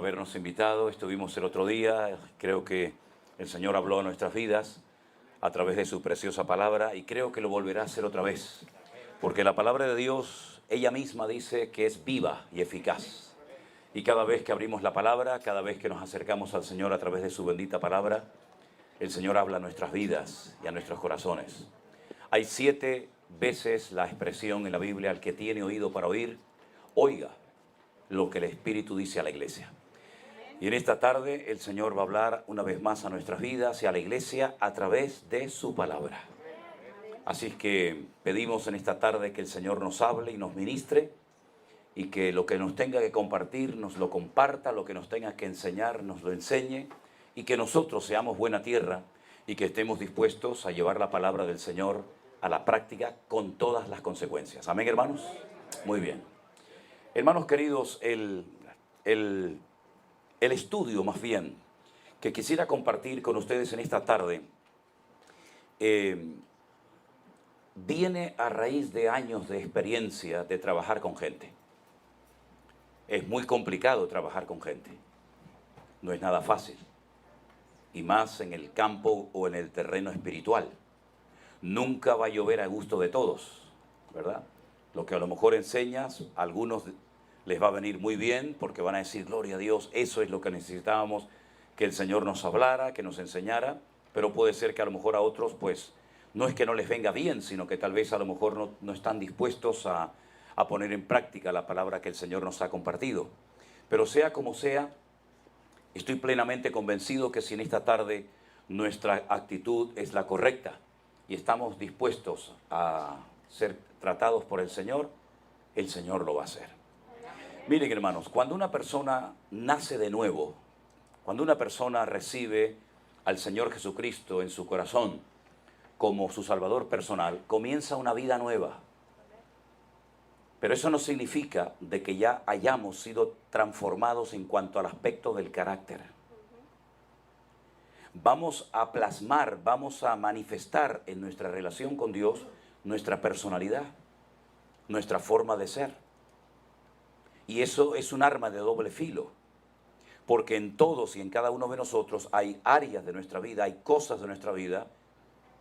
habernos invitado. Estuvimos el otro día, creo que el Señor habló a nuestras vidas a través de su preciosa palabra y creo que lo volverá a hacer otra vez. Porque la palabra de Dios, ella misma dice que es viva y eficaz. Y cada vez que abrimos la palabra, cada vez que nos acercamos al Señor a través de su bendita palabra, el Señor habla a nuestras vidas y a nuestros corazones. Hay 7 veces la expresión en la Biblia: al que tiene oído para oír, oiga lo que el Espíritu dice a la iglesia. Y en esta tarde el Señor va a hablar una vez más a nuestras vidas y a la iglesia a través de su palabra. Así es que pedimos en esta tarde que el Señor nos hable y nos ministre, y que lo que nos tenga que compartir nos lo comparta, lo que nos tenga que enseñar nos lo enseñe, y que nosotros seamos buena tierra y que estemos dispuestos a llevar la palabra del Señor a la práctica con todas las consecuencias. Amén, hermanos. Muy bien. Hermanos queridos, el estudio más bien que quisiera compartir con ustedes en esta tarde viene a raíz de años de experiencia de trabajar con gente. Es muy complicado trabajar con gente, no es nada fácil, y más en el campo o en el terreno espiritual. Nunca va a llover a gusto de todos, ¿verdad? Lo que a lo mejor enseñas, a algunos les va a venir muy bien porque van a decir: gloria a Dios, eso es lo que necesitábamos, que el Señor nos hablara, que nos enseñara. Pero puede ser que a lo mejor a otros, pues, no es que no les venga bien, sino que tal vez a lo mejor no están dispuestos a poner en práctica la palabra que el Señor nos ha compartido. Pero sea como sea, estoy plenamente convencido que si en esta tarde nuestra actitud es la correcta y estamos dispuestos a ser tratados por el Señor lo va a hacer. Miren, hermanos, cuando una persona nace de nuevo, cuando una persona recibe al Señor Jesucristo en su corazón como su Salvador personal, comienza una vida nueva. Pero eso no significa de que ya hayamos sido transformados en cuanto al aspecto del carácter. Vamos a plasmar, vamos a manifestar en nuestra relación con Dios nuestra personalidad, nuestra forma de ser. Y eso es un arma de doble filo, porque en todos y en cada uno de nosotros hay áreas de nuestra vida, hay cosas de nuestra vida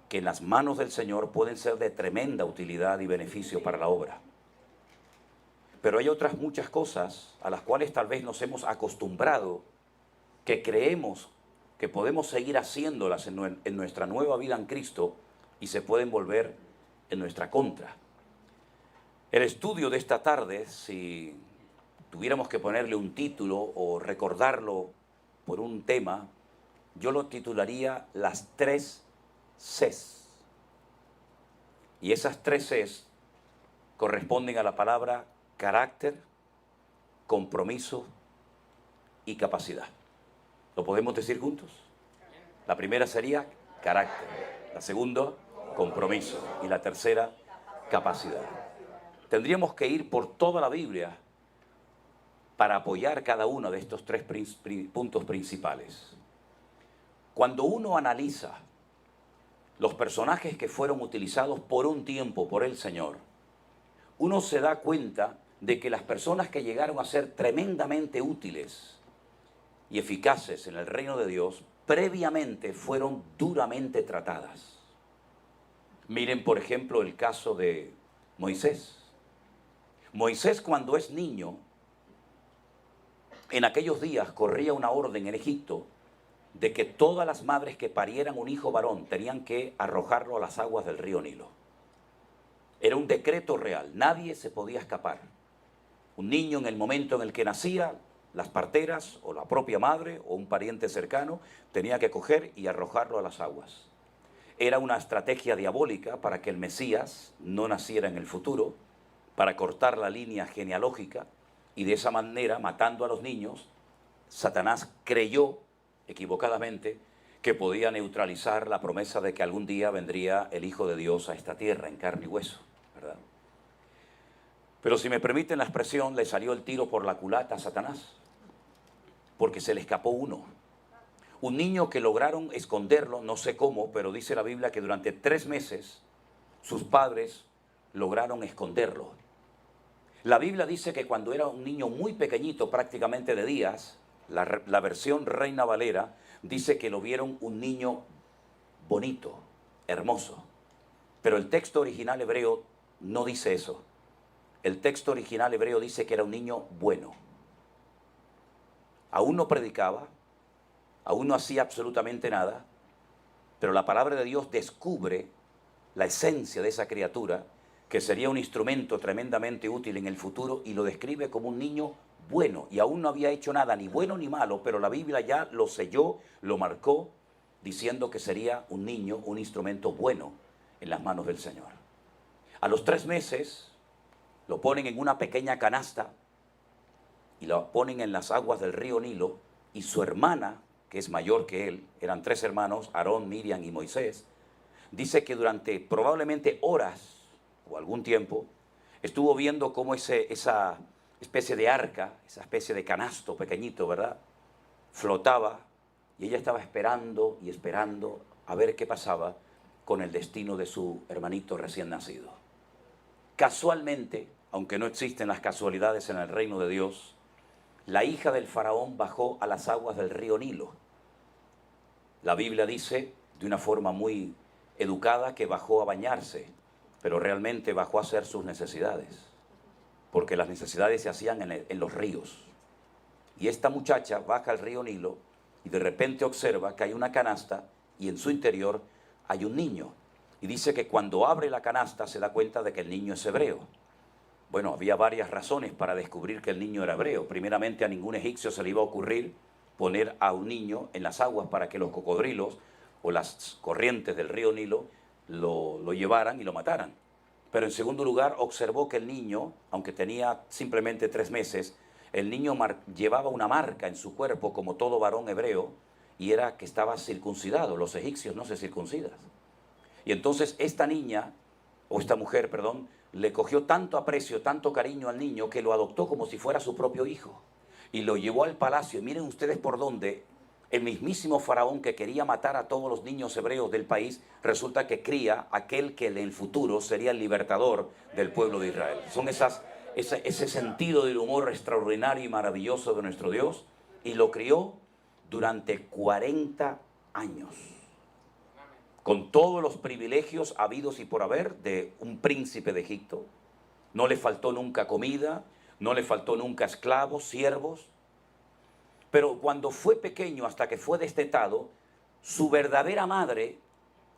que en las manos del Señor pueden ser de tremenda utilidad y beneficio para la obra. Pero hay otras muchas cosas a las cuales tal vez nos hemos acostumbrado, que creemos que podemos seguir haciéndolas en nuestra nueva vida en Cristo, y se pueden volver en nuestra contra. El estudio de esta tarde, si tuviéramos que ponerle un título o recordarlo por un tema, yo lo titularía las 3 Cs. Y esas 3 Cs corresponden a la palabra carácter, compromiso y capacidad. ¿Lo podemos decir juntos? La primera sería carácter, la segunda, compromiso, y la tercera, capacidad. Tendríamos que ir por toda la Biblia para apoyar cada uno de estos 3 puntos principales. Cuando uno analiza los personajes que fueron utilizados por un tiempo por el Señor, uno se da cuenta de que las personas que llegaron a ser tremendamente útiles y eficaces en el reino de Dios, previamente fueron duramente tratadas. Miren, por ejemplo, el caso de Moisés. Moisés, cuando es niño, en aquellos días corría una orden en Egipto de que todas las madres que parieran un hijo varón tenían que arrojarlo a las aguas del río Nilo. Era un decreto real, nadie se podía escapar. Un niño, en el momento en el que nacía, las parteras o la propia madre o un pariente cercano tenía que coger y arrojarlo a las aguas. Era una estrategia diabólica para que el Mesías no naciera en el futuro, para cortar la línea genealógica, y de esa manera, matando a los niños, Satanás creyó equivocadamente que podía neutralizar la promesa de que algún día vendría el Hijo de Dios a esta tierra en carne y hueso, ¿verdad? Pero si me permiten la expresión, le salió el tiro por la culata a Satanás, porque se le escapó uno. Un niño que lograron esconderlo, no sé cómo, pero dice la Biblia que durante 3 meses sus padres lograron esconderlo. La Biblia dice que cuando era un niño muy pequeñito, prácticamente de días, la versión Reina Valera, dice que lo vieron un niño bonito, hermoso. Pero el texto original hebreo no dice eso. El texto original hebreo dice que era un niño bueno. Aún no predicaba, aún no hacía absolutamente nada, pero la palabra de Dios descubre la esencia de esa criatura, que sería un instrumento tremendamente útil en el futuro, y lo describe como un niño bueno, y aún no había hecho nada, ni bueno ni malo, pero la Biblia ya lo selló, lo marcó, diciendo que sería un niño, un instrumento bueno en las manos del Señor. A los 3 meses lo ponen en una pequeña canasta y lo ponen en las aguas del río Nilo, y su hermana, que es mayor que él, eran 3 hermanos, Aarón, Miriam y Moisés, dice que durante probablemente horas o algún tiempo estuvo viendo cómo esa especie de arca, esa especie de canasto pequeñito, ¿verdad?, flotaba, y ella estaba esperando y esperando a ver qué pasaba con el destino de su hermanito recién nacido. Casualmente, aunque no existen las casualidades en el reino de Dios, la hija del faraón bajó a las aguas del río Nilo. La Biblia dice, de una forma muy educada, que bajó a bañarse, pero realmente bajó a hacer sus necesidades, porque las necesidades se hacían en los ríos. Y esta muchacha baja al río Nilo y de repente observa que hay una canasta y en su interior hay un niño. Y dice que cuando abre la canasta se da cuenta de que el niño es hebreo. Bueno, había varias razones para descubrir que el niño era hebreo. Primeramente, a ningún egipcio se le iba a ocurrir poner a un niño en las aguas para que los cocodrilos o las corrientes del río Nilo lo llevaran y lo mataran. Pero en segundo lugar, observó que el niño, aunque tenía simplemente 3 meses, el niño llevaba una marca en su cuerpo como todo varón hebreo, y era que estaba circuncidado. Los egipcios no se circuncidan. Y entonces esta niña, o esta mujer, perdón, le cogió tanto aprecio, tanto cariño al niño, que lo adoptó como si fuera su propio hijo. Y lo llevó al palacio. Y miren ustedes por dónde el mismísimo faraón, que quería matar a todos los niños hebreos del país, resulta que cría aquel que en el futuro sería el libertador del pueblo de Israel. Son ese sentido del humor extraordinario y maravilloso de nuestro Dios. Y lo crió durante 40 años. Con todos los privilegios habidos y por haber de un príncipe de Egipto. No le faltó nunca comida, no le faltó nunca esclavos, siervos. Pero cuando fue pequeño, hasta que fue destetado, su verdadera madre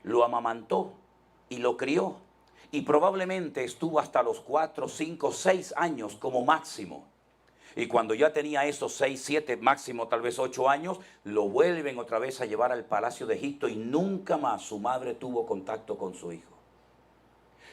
lo amamantó y lo crió. Y probablemente estuvo hasta los 4, 5, 6 años como máximo. Y cuando ya tenía esos 6, 7, máximo tal vez 8 años, lo vuelven otra vez a llevar al palacio de Egipto, y nunca más su madre tuvo contacto con su hijo.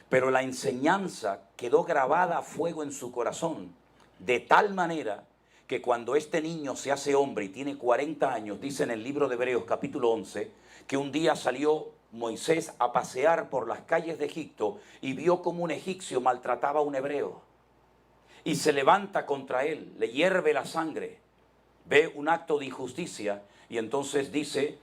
Pero la enseñanza quedó grabada a fuego en su corazón, de tal manera que cuando este niño se hace hombre y tiene 40 años, dice en el libro de Hebreos capítulo 11, que un día salió Moisés a pasear por las calles de Egipto y vio como un egipcio maltrataba a un hebreo. Y se levanta contra él, le hierve la sangre, ve un acto de injusticia, y entonces dice,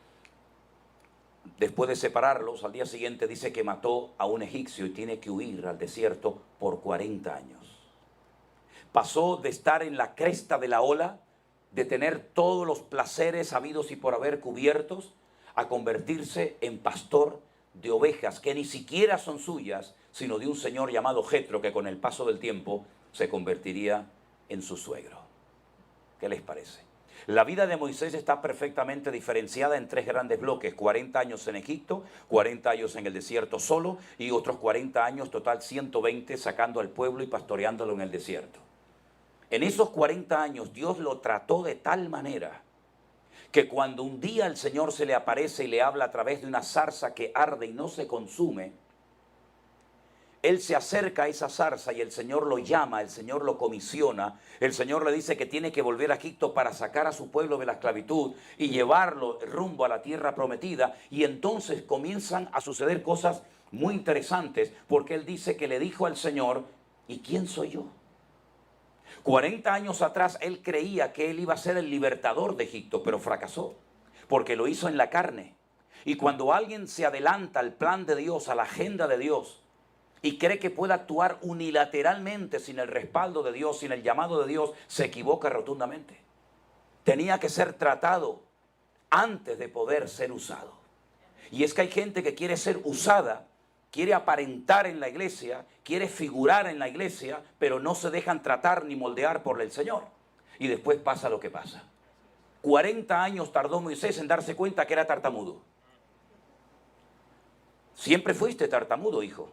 después de separarlos, al día siguiente dice que mató a un egipcio y tiene que huir al desierto por 40 años. Pasó de estar en la cresta de la ola, de tener todos los placeres habidos y por haber cubiertos, a convertirse en pastor de ovejas que ni siquiera son suyas, sino de un señor llamado Jetro, que con el paso del tiempo se convertiría en su suegro. ¿Qué les parece? La vida de Moisés está perfectamente diferenciada en 3 grandes bloques: 40 años en Egipto, 40 años en el desierto solo, y otros 40 años, total 120, sacando al pueblo y pastoreándolo en el desierto. En esos 40 años Dios lo trató de tal manera que cuando un día el Señor se le aparece y le habla a través de una zarza que arde y no se consume, él se acerca a esa zarza y el Señor lo llama, el Señor lo comisiona, el Señor le dice que tiene que volver a Egipto para sacar a su pueblo de la esclavitud y llevarlo rumbo a la tierra prometida. Y entonces comienzan a suceder cosas muy interesantes, porque él dice que le dijo al Señor, ¿y quién soy yo? 40 años atrás él creía que él iba a ser el libertador de Egipto, pero fracasó, porque lo hizo en la carne. Y cuando alguien se adelanta al plan de Dios, a la agenda de Dios, y cree que puede actuar unilateralmente sin el respaldo de Dios, sin el llamado de Dios, se equivoca rotundamente. tenía que ser tratado antes de poder ser usado. Y es que hay gente que quiere ser usada, quiere aparentar en la iglesia, quiere figurar en la iglesia, pero no se dejan tratar ni moldear por el Señor. Y después pasa lo que pasa. 40 años tardó Moisés en darse cuenta que era tartamudo. Siempre fuiste tartamudo, hijo,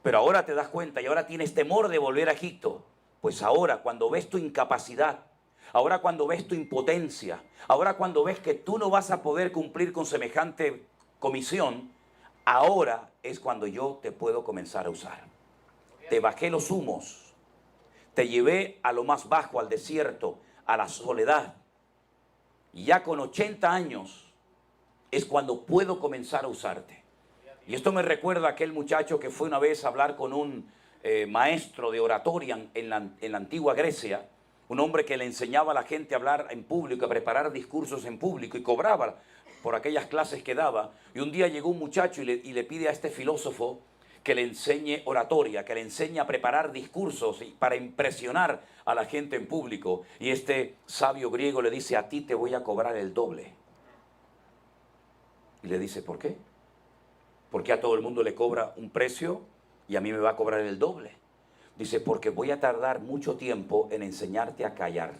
pero ahora te das cuenta y ahora tienes temor de volver a Egipto. Pues ahora, cuando ves tu incapacidad, ahora cuando ves tu impotencia, ahora cuando ves que tú no vas a poder cumplir con semejante comisión, ahora es cuando yo te puedo comenzar a usar. Te bajé los humos, te llevé a lo más bajo, al desierto, a la soledad. Y ya con 80 años es cuando puedo comenzar a usarte. Y esto me recuerda a aquel muchacho que fue una vez a hablar con un maestro de oratoria en la antigua Grecia, un hombre que le enseñaba a la gente a hablar en público, a preparar discursos en público y cobraba por aquellas clases que daba. Y un día llegó un muchacho y le pide a este filósofo que le enseñe oratoria, que le enseñe a preparar discursos para impresionar a la gente en público. Y este sabio griego le dice: a ti te voy a cobrar el doble. Y le dice: ¿por qué? Porque a todo el mundo le cobra un precio y a mí me va a cobrar el doble. Dice: porque voy a tardar mucho tiempo en enseñarte a callar.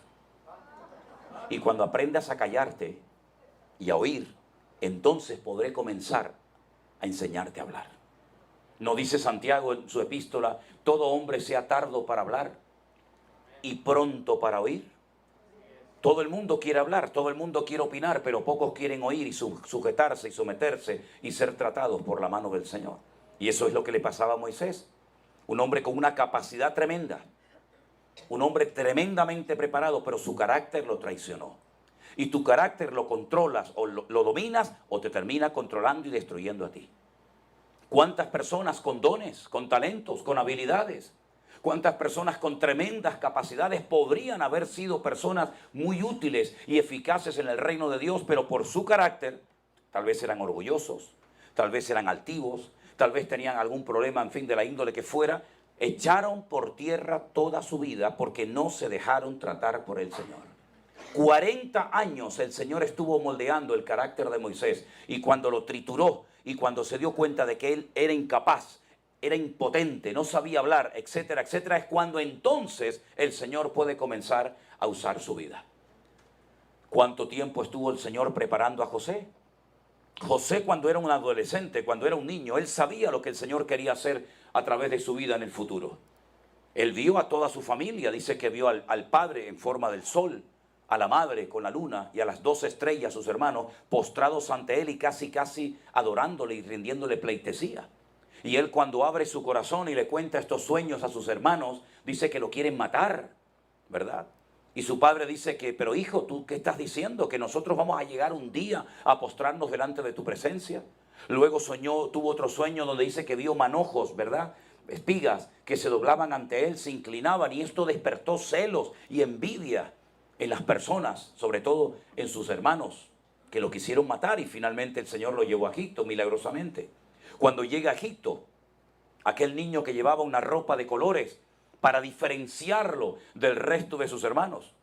Y cuando aprendas a callarte y a oír, entonces podré comenzar a enseñarte a hablar. ¿No dice Santiago en su epístola: todo hombre sea tardo para hablar y pronto para oír? Todo el mundo quiere hablar, todo el mundo quiere opinar, pero pocos quieren oír y sujetarse y someterse y ser tratados por la mano del Señor. Y eso es lo que le pasaba a Moisés. Un hombre con una capacidad tremenda, un hombre tremendamente preparado, pero su carácter lo traicionó. Y tu carácter lo controlas o lo dominas, o te termina controlando y destruyendo a ti. ¿Cuántas personas con dones, con talentos, con habilidades? ¿Cuántas personas con tremendas capacidades podrían haber sido personas muy útiles y eficaces en el reino de Dios, pero por su carácter, tal vez eran orgullosos, tal vez eran altivos, tal vez tenían algún problema, en fin, de la índole que fuera, echaron por tierra toda su vida porque no se dejaron tratar por el Señor? 40 años el Señor estuvo moldeando el carácter de Moisés, y cuando lo trituró y cuando se dio cuenta de que él era incapaz, era impotente, no sabía hablar, etcétera, etcétera, es cuando entonces el Señor puede comenzar a usar su vida. ¿Cuánto tiempo estuvo el Señor preparando a José? José, cuando era un adolescente, cuando era un niño, él sabía lo que el Señor quería hacer a través de su vida en el futuro. Él vio a toda su familia, dice que vio al padre en forma del sol, a la madre con la luna y a las 2 estrellas, sus hermanos, postrados ante él y casi adorándole y rindiéndole pleitesía. Y él, cuando abre su corazón y le cuenta estos sueños a sus hermanos, dice que lo quieren matar, ¿verdad? Y su padre dice que: pero hijo, ¿tú qué estás diciendo? Que nosotros vamos a llegar un día a postrarnos delante de tu presencia. Luego tuvo otro sueño donde dice que vio manojos, ¿verdad? Espigas que se doblaban ante él, se inclinaban, y esto despertó celos y envidia en las personas, sobre todo en sus hermanos, que lo quisieron matar, y finalmente el Señor lo llevó a Egipto milagrosamente. Cuando llega a Egipto, aquel niño que llevaba una ropa de colores para diferenciarlo del resto de sus hermanos,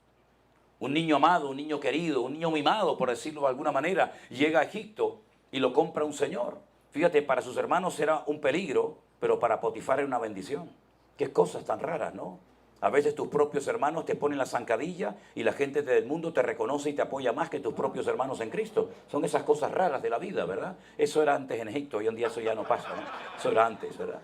un niño amado, un niño querido, un niño mimado, por decirlo de alguna manera, llega a Egipto y lo compra un señor. Fíjate, para sus hermanos era un peligro, pero para Potifar era una bendición. Qué cosas tan raras, ¿no? A veces tus propios hermanos te ponen la zancadilla y la gente del mundo te reconoce y te apoya más que tus propios hermanos en Cristo. Son esas cosas raras de la vida, ¿verdad? Eso era antes en Egipto, hoy en día eso ya no pasa, ¿no? Eso era antes, ¿verdad?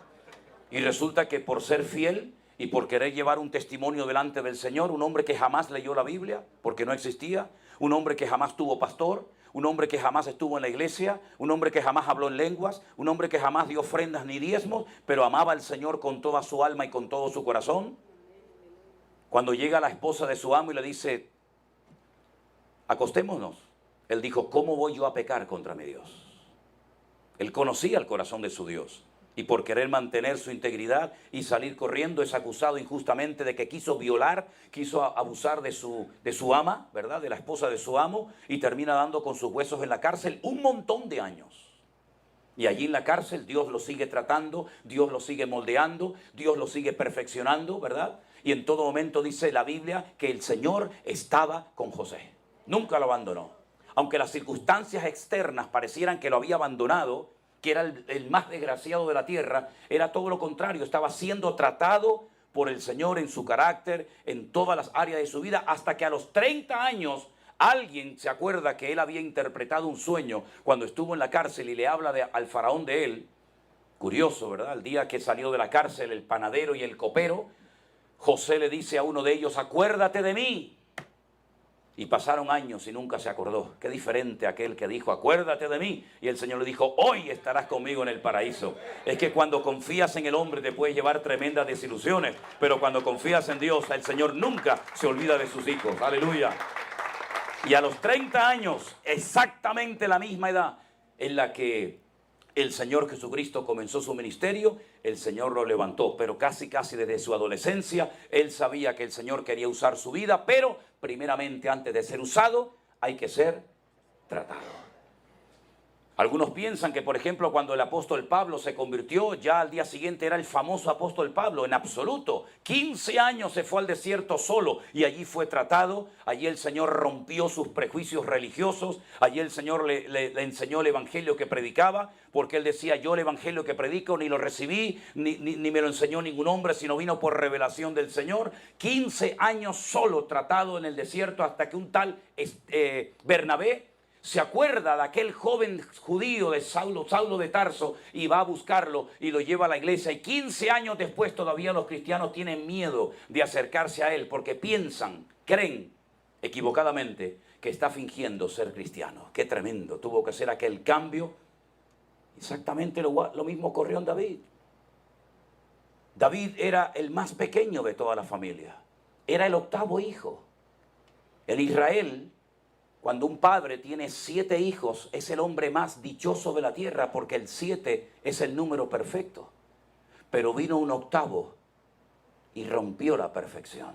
Y resulta que por ser fiel y por querer llevar un testimonio delante del Señor, un hombre que jamás leyó la Biblia, porque no existía, un hombre que jamás tuvo pastor, un hombre que jamás estuvo en la iglesia, un hombre que jamás habló en lenguas, un hombre que jamás dio ofrendas ni diezmos, pero amaba al Señor con toda su alma y con todo su corazón. Cuando llega la esposa de su amo y le dice: acostémonos, él dijo: ¿cómo voy yo a pecar contra mi Dios? Él conocía el corazón de su Dios, y por querer mantener su integridad y salir corriendo es acusado injustamente de que quiso violar, quiso abusar de su ama, ¿verdad? De la esposa de su amo, y termina dando con sus huesos en la cárcel un montón de años. Y allí en la cárcel Dios lo sigue tratando, Dios lo sigue moldeando, Dios lo sigue perfeccionando, ¿verdad? Y en todo momento dice la Biblia que el Señor estaba con José. Nunca lo abandonó. Aunque las circunstancias externas parecieran que lo había abandonado, que era el más desgraciado de la tierra, era todo lo contrario. Estaba siendo tratado por el Señor en su carácter, en todas las áreas de su vida, hasta que a los 30 años alguien se acuerda que él había interpretado un sueño cuando estuvo en la cárcel y le habla al faraón de él. Curioso, ¿verdad? El día que salió de la cárcel el panadero y el copero, José le dice a uno de ellos, acuérdate de mí. Y pasaron años y nunca se acordó. Qué diferente aquel que dijo, acuérdate de mí. Y el Señor le dijo, hoy estarás conmigo en el paraíso. Es que cuando confías en el hombre te puedes llevar tremendas desilusiones. Pero cuando confías en Dios, el Señor nunca se olvida de sus hijos. Aleluya. Y a los 30 años, exactamente la misma edad en la que el Señor Jesucristo comenzó su ministerio, el Señor lo levantó. Pero casi desde su adolescencia, él sabía que el Señor quería usar su vida, pero primeramente, antes de ser usado, hay que ser tratado. Algunos piensan que, por ejemplo, cuando el apóstol Pablo se convirtió, ya al día siguiente era el famoso apóstol Pablo. En absoluto. 15 años se fue al desierto solo y allí fue tratado. Allí el Señor rompió sus prejuicios religiosos. Allí el Señor le enseñó el evangelio que predicaba, porque él decía, yo el evangelio que predico ni lo recibí, ni me lo enseñó ningún hombre, sino vino por revelación del Señor. 15 años solo tratado en el desierto, hasta que un tal Bernabé se acuerda de aquel joven judío de Saulo de Tarso, y va a buscarlo y lo lleva a la iglesia. Y 15 años después todavía los cristianos tienen miedo de acercarse a él, porque creen equivocadamente que está fingiendo ser cristiano. Qué tremendo, tuvo que ser aquel cambio. Exactamente lo mismo ocurrió en David. David era el más pequeño de toda la familia. Era el 8º hijo. En Israel, cuando un padre tiene 7 hijos, es el hombre más dichoso de la tierra, porque el 7 es el número perfecto. Pero vino un 8º y rompió la perfección.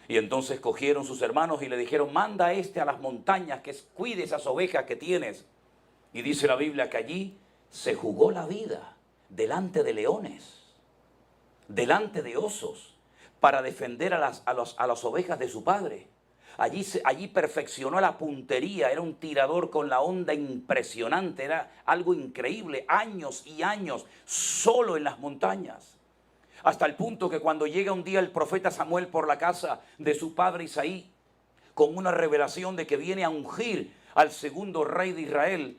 Y entonces cogieron sus hermanos y le dijeron, manda a las montañas que cuide esas ovejas que tienes. Y dice la Biblia que allí se jugó la vida delante de leones, delante de osos, para defender a las ovejas de su padre. Allí perfeccionó la puntería, era un tirador con la onda impresionante, era algo increíble, años y años solo en las montañas. Hasta el punto que cuando llega un día el profeta Samuel por la casa de su padre Isaí, con una revelación de que viene a ungir al segundo rey de Israel,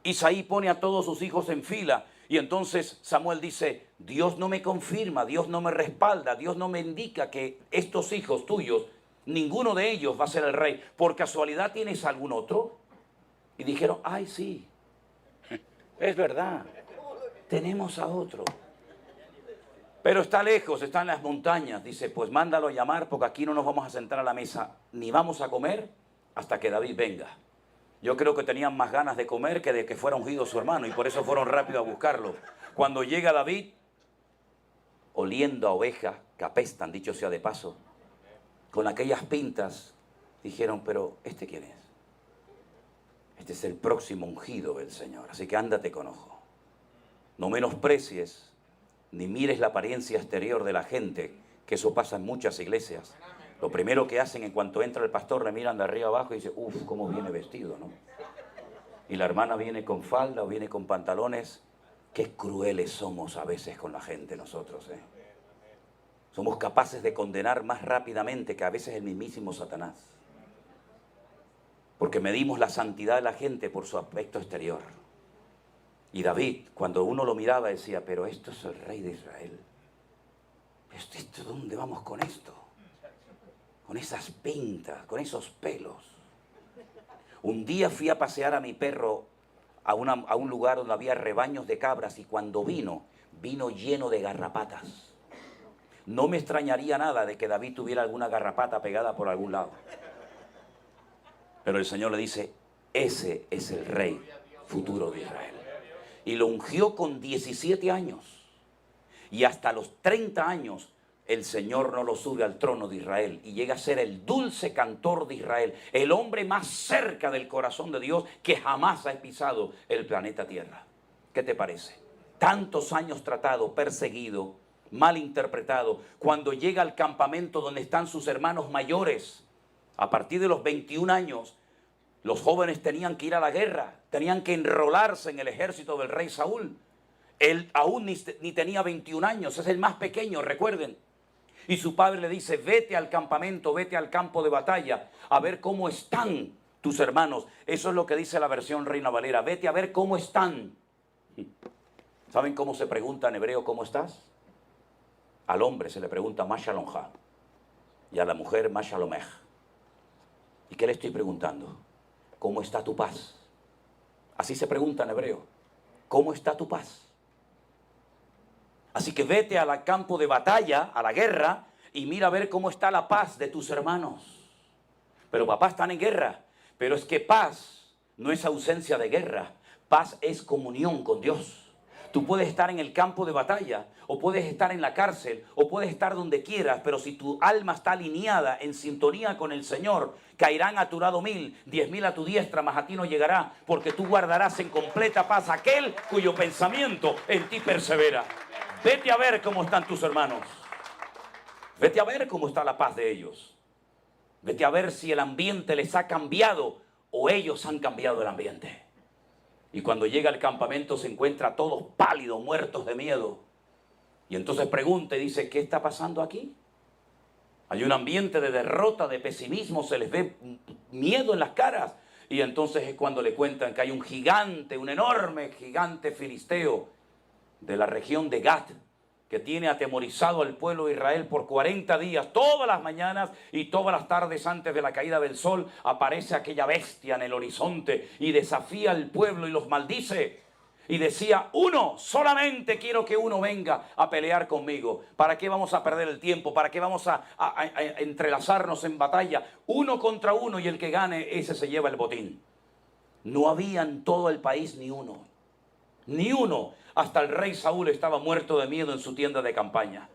Isaí pone a todos sus hijos en fila. Y entonces Samuel dice, Dios no me confirma, Dios no me respalda, Dios no me indica que estos hijos tuyos, ninguno de ellos va a ser el rey. ¿Por casualidad tienes algún otro? Y dijeron, ay sí, es verdad, tenemos a otro. Pero está lejos, está en las montañas. Dice, pues mándalo a llamar, porque aquí no nos vamos a sentar a la mesa, ni vamos a comer hasta que David venga. Yo creo que tenían más ganas de comer que de que fuera ungido su hermano, y por eso fueron rápido a buscarlo. Cuando llega David, oliendo a ovejas que apestan, dicho sea de paso, con aquellas pintas, dijeron, pero ¿este quién es? Este es el próximo ungido del Señor, así que ándate con ojo. No menosprecies, ni mires la apariencia exterior de la gente, que eso pasa en muchas iglesias. Lo primero que hacen en cuanto entra el pastor, le miran de arriba abajo y dicen, uff, cómo viene vestido, ¿no? Y la hermana viene con falda o viene con pantalones. Qué crueles somos a veces con la gente nosotros, ¿eh? Somos capaces de condenar más rápidamente que a veces el mismísimo Satanás. Porque medimos la santidad de la gente por su aspecto exterior. Y David, cuando uno lo miraba, decía, pero esto es el rey de Israel. ¿Dónde vamos con esto? Con esas pintas, con esos pelos. Un día fui a pasear a mi perro a un lugar donde había rebaños de cabras, y cuando vino lleno de garrapatas. No me extrañaría nada de que David tuviera alguna garrapata pegada por algún lado. Pero el Señor le dice, ese es el rey futuro de Israel. Y lo ungió con 17 años. Y hasta los 30 años el Señor no lo sube al trono de Israel y llega a ser el dulce cantor de Israel, el hombre más cerca del corazón de Dios que jamás ha pisado el planeta Tierra. ¿Qué te parece? Tantos años tratado, perseguido, mal interpretado. Cuando llega al campamento donde están sus hermanos mayores, A partir de los 21 años, los jóvenes tenían que ir a la guerra, tenían que enrolarse en el ejército del rey Saúl. Él aún ni tenía 21 años, es el más pequeño, recuerden. Y su padre le dice, vete al campamento, vete al campo de batalla, a ver cómo están tus hermanos. Eso es lo que dice la versión Reina Valera, vete a ver cómo están. ¿Saben cómo se pregunta en hebreo cómo estás? Al hombre se le pregunta ma shalomcha y a la mujer ma shalomech. ¿Y qué le estoy preguntando? ¿Cómo está tu paz? Así se pregunta en hebreo. ¿Cómo está tu paz? Así que vete al campo de batalla, a la guerra, y mira a ver cómo está la paz de tus hermanos. Pero papá, están en guerra. Pero es que paz no es ausencia de guerra. Paz es comunión con Dios. Tú puedes estar en el campo de batalla, o puedes estar en la cárcel, o puedes estar donde quieras, pero si tu alma está alineada, en sintonía con el Señor, caerán a tu lado 1000, 10.000 a tu diestra, mas a ti no llegará, porque tú guardarás en completa paz aquel cuyo pensamiento en ti persevera. Vete a ver cómo están tus hermanos. Vete a ver cómo está la paz de ellos. Vete a ver si el ambiente les ha cambiado o ellos han cambiado el ambiente. Y cuando llega al campamento se encuentra a todos pálidos, muertos de miedo. Y entonces pregunta y dice, ¿qué está pasando aquí? Hay un ambiente de derrota, de pesimismo, se les ve miedo en las caras. Y entonces es cuando le cuentan que hay un gigante, un enorme gigante filisteo de la región de Gat, que tiene atemorizado al pueblo de Israel por 40 días, todas las mañanas y todas las tardes antes de la caída del sol, aparece aquella bestia en el horizonte y desafía al pueblo y los maldice. Y decía, solamente quiero que uno venga a pelear conmigo. ¿Para qué vamos a perder el tiempo? ¿Para qué vamos a entrelazarnos en batalla? Uno contra uno y el que gane, ese se lleva el botín. No había en todo el país ni uno. Ni uno. Hasta el rey Saúl estaba muerto de miedo en su tienda de campaña.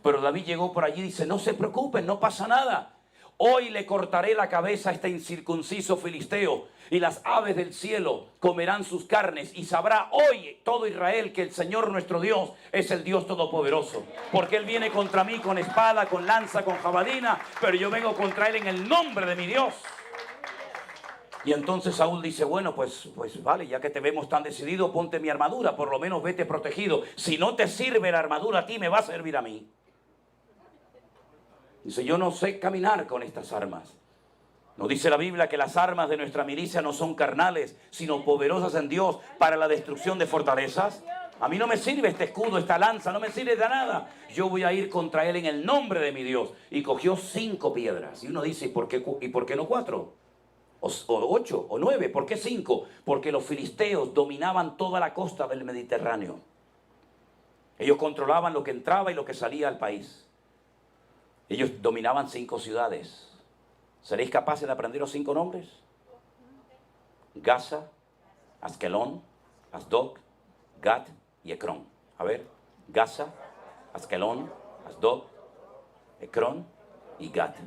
Pero David llegó por allí y dice, no se preocupen, no pasa nada. Hoy le cortaré la cabeza a este incircunciso filisteo y las aves del cielo comerán sus carnes y sabrá hoy todo Israel que el Señor nuestro Dios es el Dios todopoderoso. Porque Él viene contra mí con espada, con lanza, con jabalina, pero yo vengo contra Él en el nombre de mi Dios. Y entonces Saúl dice, bueno, pues vale, ya que te vemos tan decidido, ponte mi armadura, por lo menos vete protegido. Si no te sirve la armadura a ti, me va a servir a mí. Dice, yo no sé caminar con estas armas. ¿No dice la Biblia que las armas de nuestra milicia no son carnales, sino poderosas en Dios para la destrucción de fortalezas? A mí no me sirve este escudo, esta lanza, no me sirve de nada. Yo voy a ir contra él en el nombre de mi Dios. Y cogió 5 piedras. Y uno dice, ¿y por qué no 4? O 8 o 9, ¿por qué 5? Porque los filisteos dominaban toda la costa del Mediterráneo. Ellos controlaban lo que entraba y lo que salía al país. Ellos dominaban 5 ciudades. ¿Seréis capaces de aprender los 5 nombres? Gaza, Askelón, Asdod, Gat y Ecrón. A ver, Gaza, Askelón, Asdod, Ecrón y Gat.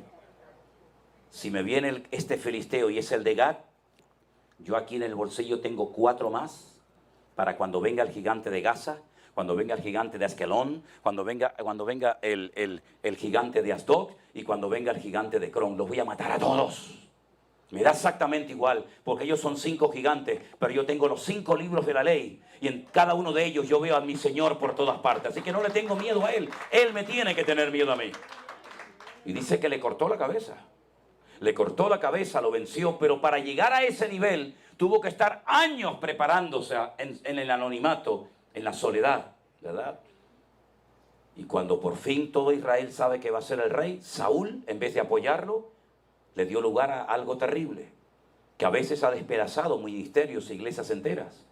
Si me viene este filisteo y es el de Gat, yo aquí en el bolsillo tengo 4 más para cuando venga el gigante de Gaza, cuando venga el gigante de Askelón, cuando venga el gigante de Asdod y cuando venga el gigante de Ecrón. Los voy a matar a todos. Me da exactamente igual, porque ellos son 5 gigantes, pero yo tengo los 5 libros de la ley y en cada uno de ellos yo veo a mi Señor por todas partes. Así que no le tengo miedo a Él, Él me tiene que tener miedo a mí. Y dice que le cortó la cabeza. Le cortó la cabeza, lo venció, pero para llegar a ese nivel tuvo que estar años preparándose en el anonimato, en la soledad, ¿verdad? Y cuando por fin todo Israel sabe que va a ser el rey, Saúl, en vez de apoyarlo, le dio lugar a algo terrible, que a veces ha despedazado ministerios e iglesias enteras.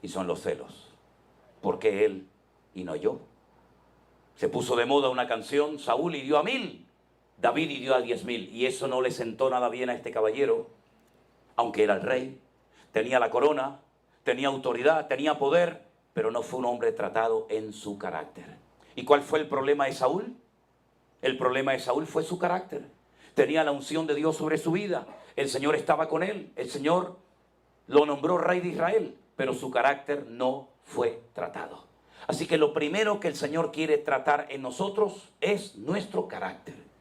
Y son los celos. ¿Por qué él y no yo? Se puso de moda una canción, Saúl hirió a 1000. David hirió a 10.000 y eso no le sentó nada bien a este caballero, aunque era el rey, tenía la corona, tenía autoridad, tenía poder, pero no fue un hombre tratado en su carácter. ¿Y cuál fue el problema de Saúl? El problema de Saúl fue su carácter. Tenía la unción de Dios sobre su vida, el Señor estaba con él, el Señor lo nombró rey de Israel, pero su carácter no fue tratado. Así que lo primero que el Señor quiere tratar en nosotros es nuestro carácter.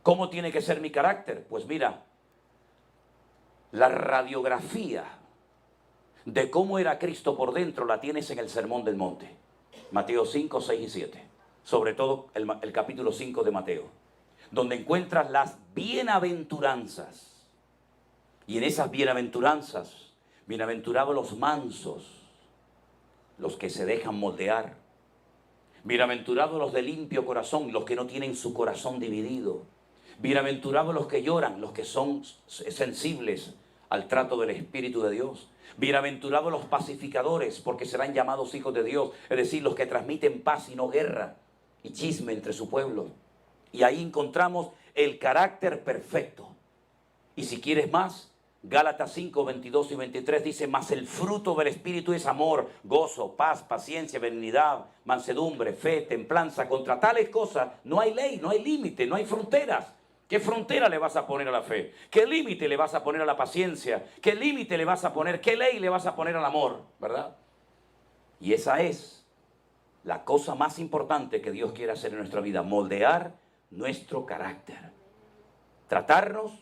¿Cómo tiene que ser mi carácter? Pues mira, la radiografía de cómo era Cristo por dentro la tienes en el Sermón del Monte. Mateo 5, 6 y 7. Sobre todo el capítulo 5 de Mateo, donde encuentras las bienaventuranzas. Y en esas bienaventuranzas, bienaventurados los mansos, los que se dejan moldear. Bienaventurados los de limpio corazón, los que no tienen su corazón dividido. Bienaventurados los que lloran, los que son sensibles al trato del Espíritu de Dios. Bienaventurados los pacificadores, porque serán llamados hijos de Dios, es decir, los que transmiten paz y no guerra y chisme entre su pueblo. Y ahí encontramos el carácter perfecto. Y si quieres más, Gálatas 5, 22 y 23 dice: mas el fruto del Espíritu es amor, gozo, paz, paciencia, benignidad, mansedumbre, fe, templanza. Contra tales cosas no hay ley, no hay límite, no hay fronteras. ¿Qué frontera le vas a poner a la fe? ¿Qué límite le vas a poner a la paciencia? ¿Qué límite le vas a poner? ¿Qué ley le vas a poner al amor? ¿Verdad? Y esa es la cosa más importante que Dios quiere hacer en nuestra vida: moldear nuestro carácter. Tratarnos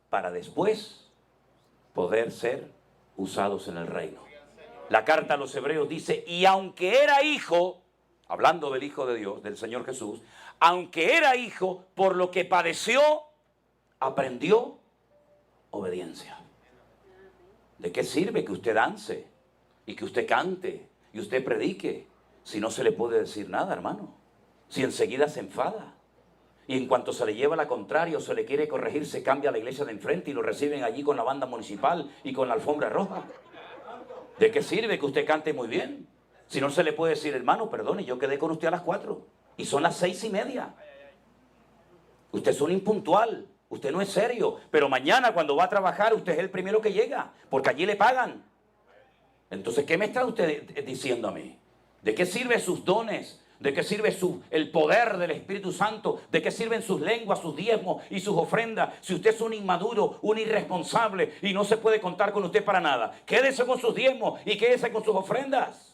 para después poder ser usados en el reino. La carta a los Hebreos dice: y aunque era hijo, hablando del Hijo de Dios, del Señor Jesús, aunque era hijo, por lo que padeció, aprendió obediencia. ¿De qué sirve que usted dance y que usted cante y usted predique si no se le puede decir nada, hermano? Si enseguida se enfada. Y en cuanto se le lleva la contraria o se le quiere corregir, se cambia a la iglesia de enfrente y lo reciben allí con la banda municipal y con la alfombra roja. ¿De qué sirve que usted cante muy bien? Si no se le puede decir: hermano, perdone, yo quedé con usted a las 4 y son las 6:30. Usted es un impuntual, usted no es serio, pero mañana cuando va a trabajar usted es el primero que llega, porque allí le pagan. Entonces, ¿qué me está usted diciendo a mí? ¿De qué sirven sus dones? ¿De qué sirve el poder del Espíritu Santo? ¿De qué sirven sus lenguas, sus diezmos y sus ofrendas? Si usted es un inmaduro, un irresponsable y no se puede contar con usted para nada, quédese con sus diezmos y quédese con sus ofrendas.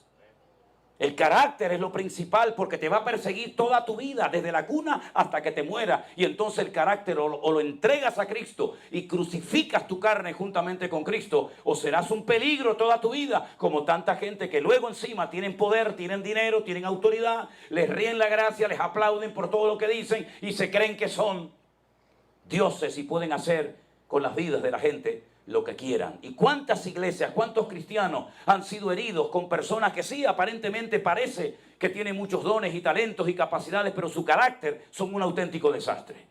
El carácter es lo principal, porque te va a perseguir toda tu vida, desde la cuna hasta que te mueras. Y entonces el carácter o lo entregas a Cristo y crucificas tu carne juntamente con Cristo, o serás un peligro toda tu vida, como tanta gente que luego encima tienen poder, tienen dinero, tienen autoridad, les ríen la gracia, les aplauden por todo lo que dicen y se creen que son dioses y pueden hacer con las vidas de la gente lo que quieran. ¿Y cuántas iglesias, cuántos cristianos han sido heridos con personas que sí, aparentemente parece que tienen muchos dones y talentos y capacidades, pero su carácter son un auténtico desastre?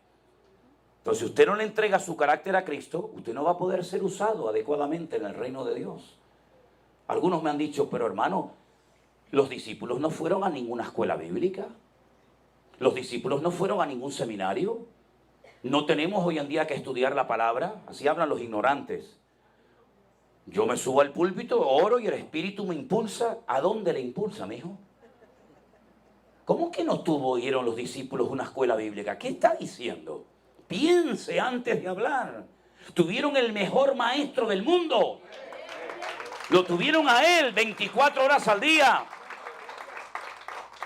Entonces, si usted no le entrega su carácter a Cristo, usted no va a poder ser usado adecuadamente en el reino de Dios. Algunos me han dicho: pero hermano, los discípulos no fueron a ninguna escuela bíblica, los discípulos no fueron a ningún seminario. No tenemos hoy en día que estudiar la palabra. Así hablan los ignorantes. Yo me subo al púlpito, oro y el Espíritu me impulsa. ¿A dónde le impulsa, mijo? ¿Cómo que no tuvieron los discípulos una escuela bíblica? ¿Qué está diciendo? Piense antes de hablar. Tuvieron el mejor maestro del mundo. Lo tuvieron a él 24 horas al día.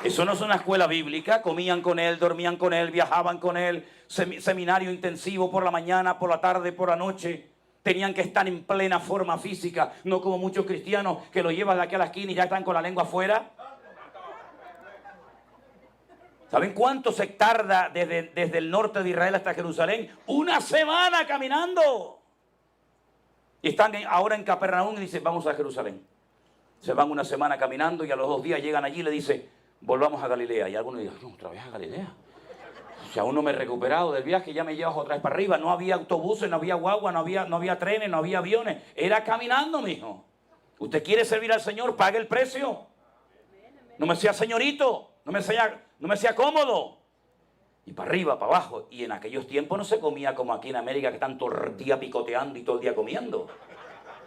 Eso no es una escuela bíblica. Comían con él, dormían con él, viajaban con él. Seminario intensivo por la mañana, por la tarde, por la noche. Tenían que estar en plena forma física, no como muchos cristianos que lo llevan de aquí a la esquina y ya están con la lengua afuera. ¿Saben cuánto se tarda desde el norte de Israel hasta Jerusalén? 1 semana caminando. Y están ahora en Capernaum y dicen: vamos a Jerusalén. Se van 1 semana caminando y a los 2 días llegan allí y le dicen: volvamos a Galilea. Y algunos dicen: no, otra vez a Galilea. Si aún no me he recuperado del viaje, ya me llevas otra vez para arriba. No había autobuses, no había guagua, no había trenes, no había aviones. Era caminando, mijo. ¿Usted quiere servir al Señor? Pague el precio. No me sea señorito, no me sea cómodo. Y para arriba, para abajo. Y en aquellos tiempos no se comía como aquí en América, que están todo el día picoteando y todo el día comiendo.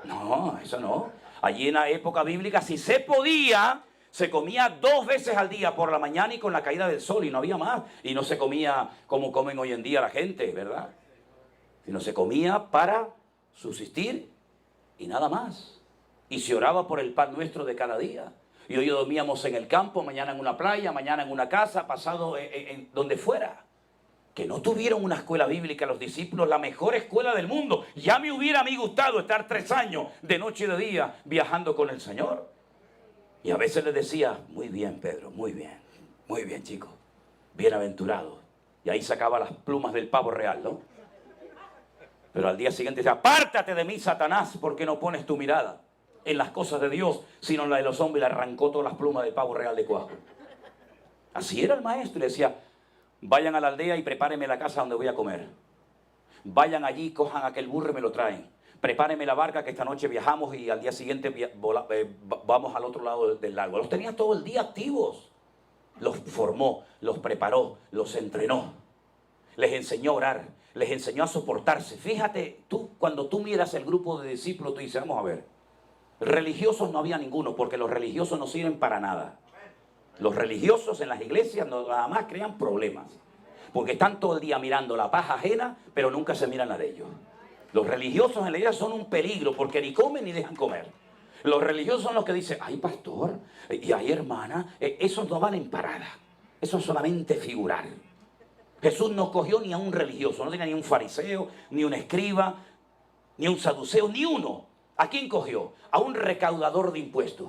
No, eso no. Allí en la época bíblica, si se podía, se comía 2 veces al día, por la mañana y con la caída del sol, y no había más. Y no se comía como comen hoy en día la gente, ¿verdad? Sino se comía para subsistir y nada más. Y se oraba por el pan nuestro de cada día. Y hoy dormíamos en el campo, mañana en una playa, mañana en una casa, pasado en donde fuera. que no tuvieron una escuela bíblica los discípulos, la mejor escuela del mundo. Ya me hubiera a mí gustado estar 3 años de noche y de día viajando con el Señor. Y a veces les decía, muy bien Pedro, muy bien chicos, bienaventurado. Y ahí sacaba las plumas del pavo real, ¿no? Pero al día siguiente decía, apártate de mí, Satanás, porque no pones tu mirada en las cosas de Dios, sino en la de los hombres. Y le arrancó todas las plumas del pavo real de cuajo. Así era el maestro. Y le decía, vayan a la aldea y prepárenme la casa donde voy a comer. Vayan allí, cojan aquel burro y me lo traen. Prepárenme la barca que esta noche viajamos y al día siguiente vamos al otro lado del lago. Los tenía todo el día activos. Los formó, los preparó, los entrenó. Les enseñó a orar, les enseñó a soportarse. Fíjate, cuando tú miras el grupo de discípulos, tú dices, vamos a ver, religiosos no había ninguno, porque los religiosos no sirven para nada. Los religiosos en las iglesias nada más crean problemas, porque están todo el día mirando la paja ajena, pero nunca se miran la de ellos. Los religiosos en la iglesia son un peligro, porque ni comen ni dejan comer. Los religiosos son los que dicen, ay pastor, y ay hermana, esos no valen para nada. Eso es solamente figurar. Jesús no cogió ni a un religioso, no tenía ni un fariseo, ni un escriba, ni un saduceo, ni uno. ¿A quién cogió? A un recaudador de impuestos.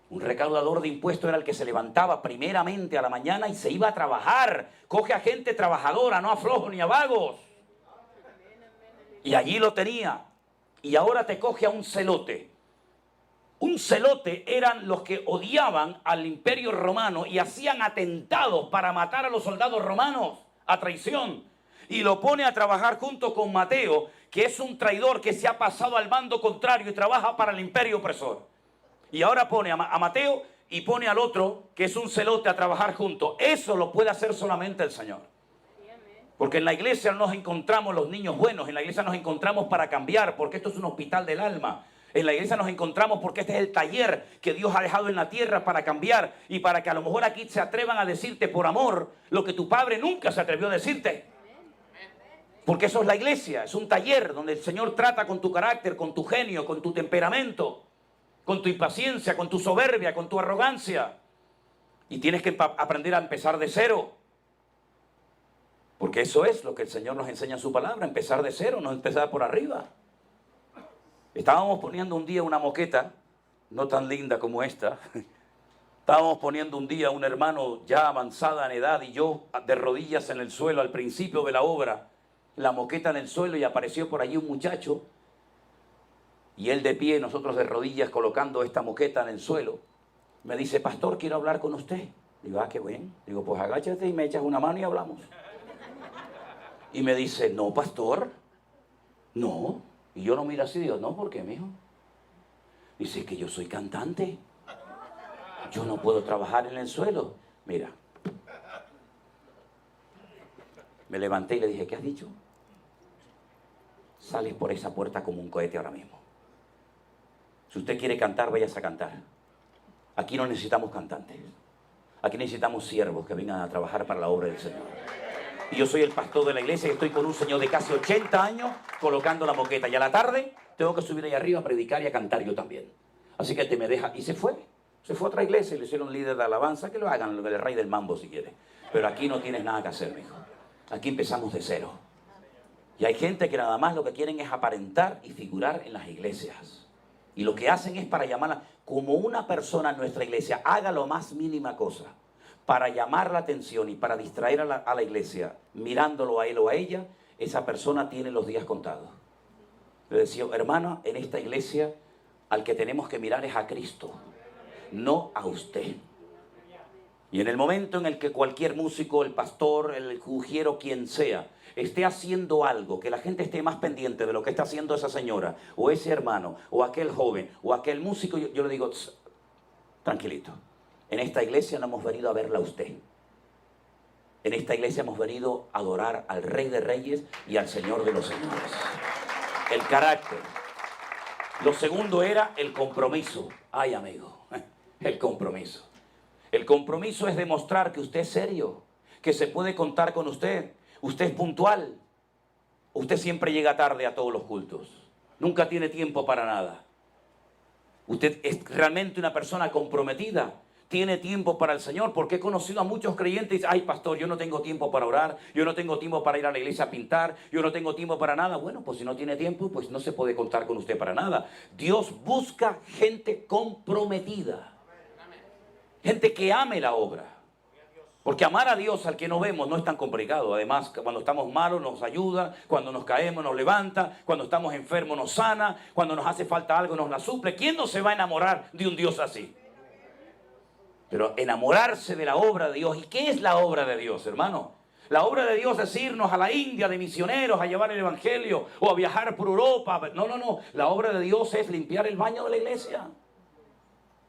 Un recaudador de impuestos era el que se levantaba primeramente a la mañana y se iba a trabajar. Coge a gente trabajadora, no a flojos ni a vagos. Y allí lo tenía. Y ahora te coge a un celote. Un celote eran los que odiaban al imperio romano y hacían atentados para matar a los soldados romanos a traición. Y lo pone a trabajar junto con Mateo, que es un traidor que se ha pasado al bando contrario y trabaja para el imperio opresor. Y ahora pone a Mateo y pone al otro, que es un celote, a trabajar juntos. Eso lo puede hacer solamente el Señor. Porque en la iglesia no nos encontramos los niños buenos, en la iglesia nos encontramos para cambiar, porque esto es un hospital del alma. En la iglesia nos encontramos porque este es el taller que Dios ha dejado en la tierra para cambiar y para que a lo mejor aquí se atrevan a decirte por amor lo que tu padre nunca se atrevió a decirte. Porque eso es la iglesia, es un taller donde el Señor trata con tu carácter, con tu genio, con tu temperamento, con tu impaciencia, con tu soberbia, con tu arrogancia. Y tienes que aprender a empezar de cero. Porque eso es lo que el Señor nos enseña en su palabra, empezar de cero, no empezar por arriba. Estábamos poniendo un día una moqueta, no tan linda como esta. Estábamos poniendo un día un hermano ya avanzada en edad y yo de rodillas en el suelo al principio de la obra, la moqueta en el suelo y apareció por allí un muchacho y él de pie, nosotros de rodillas colocando esta moqueta en el suelo. Me dice, pastor, quiero hablar con usted. Digo, ah, qué bien. Digo, pues agáchate y me echas una mano y hablamos. Y me dice, no, pastor, no. Y yo lo miro así y digo, no, ¿por qué, mijo? Dice, que yo soy cantante. Yo no puedo trabajar en el suelo. Mira. Me levanté y le dije, ¿qué has dicho? Sales por esa puerta como un cohete ahora mismo. Si usted quiere cantar, váyase a cantar. Aquí no necesitamos cantantes. Aquí necesitamos siervos que vengan a trabajar para la obra del Señor. Y yo soy el pastor de la iglesia y estoy con un señor de casi 80 años colocando la moqueta. Y a la tarde tengo que subir ahí arriba a predicar y a cantar yo también. Así que te me deja. Y se fue. Se fue a otra iglesia y le hicieron líder de alabanza. Que lo hagan el rey del mambo si quiere. Pero aquí no tienes nada que hacer, mijo. Aquí empezamos de cero. Y hay gente que nada más lo que quieren es aparentar y figurar en las iglesias. Y lo que hacen es para llamarla, como una persona en nuestra iglesia haga lo más mínima cosa para llamar la atención y para distraer a la iglesia, mirándolo a él o a ella, esa persona tiene los días contados. Le decía, hermano, en esta iglesia al que tenemos que mirar es a Cristo, no a usted. Y en el momento en el que cualquier músico, el pastor, el jugiero, quien sea, esté haciendo algo, que la gente esté más pendiente de lo que está haciendo esa señora, o ese hermano, o aquel joven, o aquel músico, yo le digo, tranquilito. En esta iglesia no hemos venido a verla a usted. En esta iglesia hemos venido a adorar al Rey de Reyes y al Señor de los Señores. El carácter. Lo segundo era el compromiso. Ay, amigo, el compromiso. El compromiso es demostrar que usted es serio, que se puede contar con usted. Usted es puntual. Usted siempre llega tarde a todos los cultos. Nunca tiene tiempo para nada. Usted es realmente una persona comprometida. tiene tiempo para el Señor, porque he conocido a muchos creyentes y dicen, ay pastor, yo no tengo tiempo para orar, yo no tengo tiempo para ir a la iglesia a pintar, yo no tengo tiempo para nada. Bueno, pues si no tiene tiempo, pues no se puede contar con usted para nada. Dios busca gente comprometida, gente que ame la obra. Porque amar a Dios al que no vemos no es tan complicado. Además, cuando estamos malos nos ayuda, cuando nos caemos nos levanta, cuando estamos enfermos nos sana, cuando nos hace falta algo nos la suple. ¿Quién no se va a enamorar de un Dios así? Pero enamorarse de la obra de Dios. ¿Y qué es la obra de Dios, hermano? La obra de Dios es irnos a la India de misioneros a llevar el evangelio o a viajar por Europa. No, no, no. La obra de Dios es limpiar el baño de la iglesia.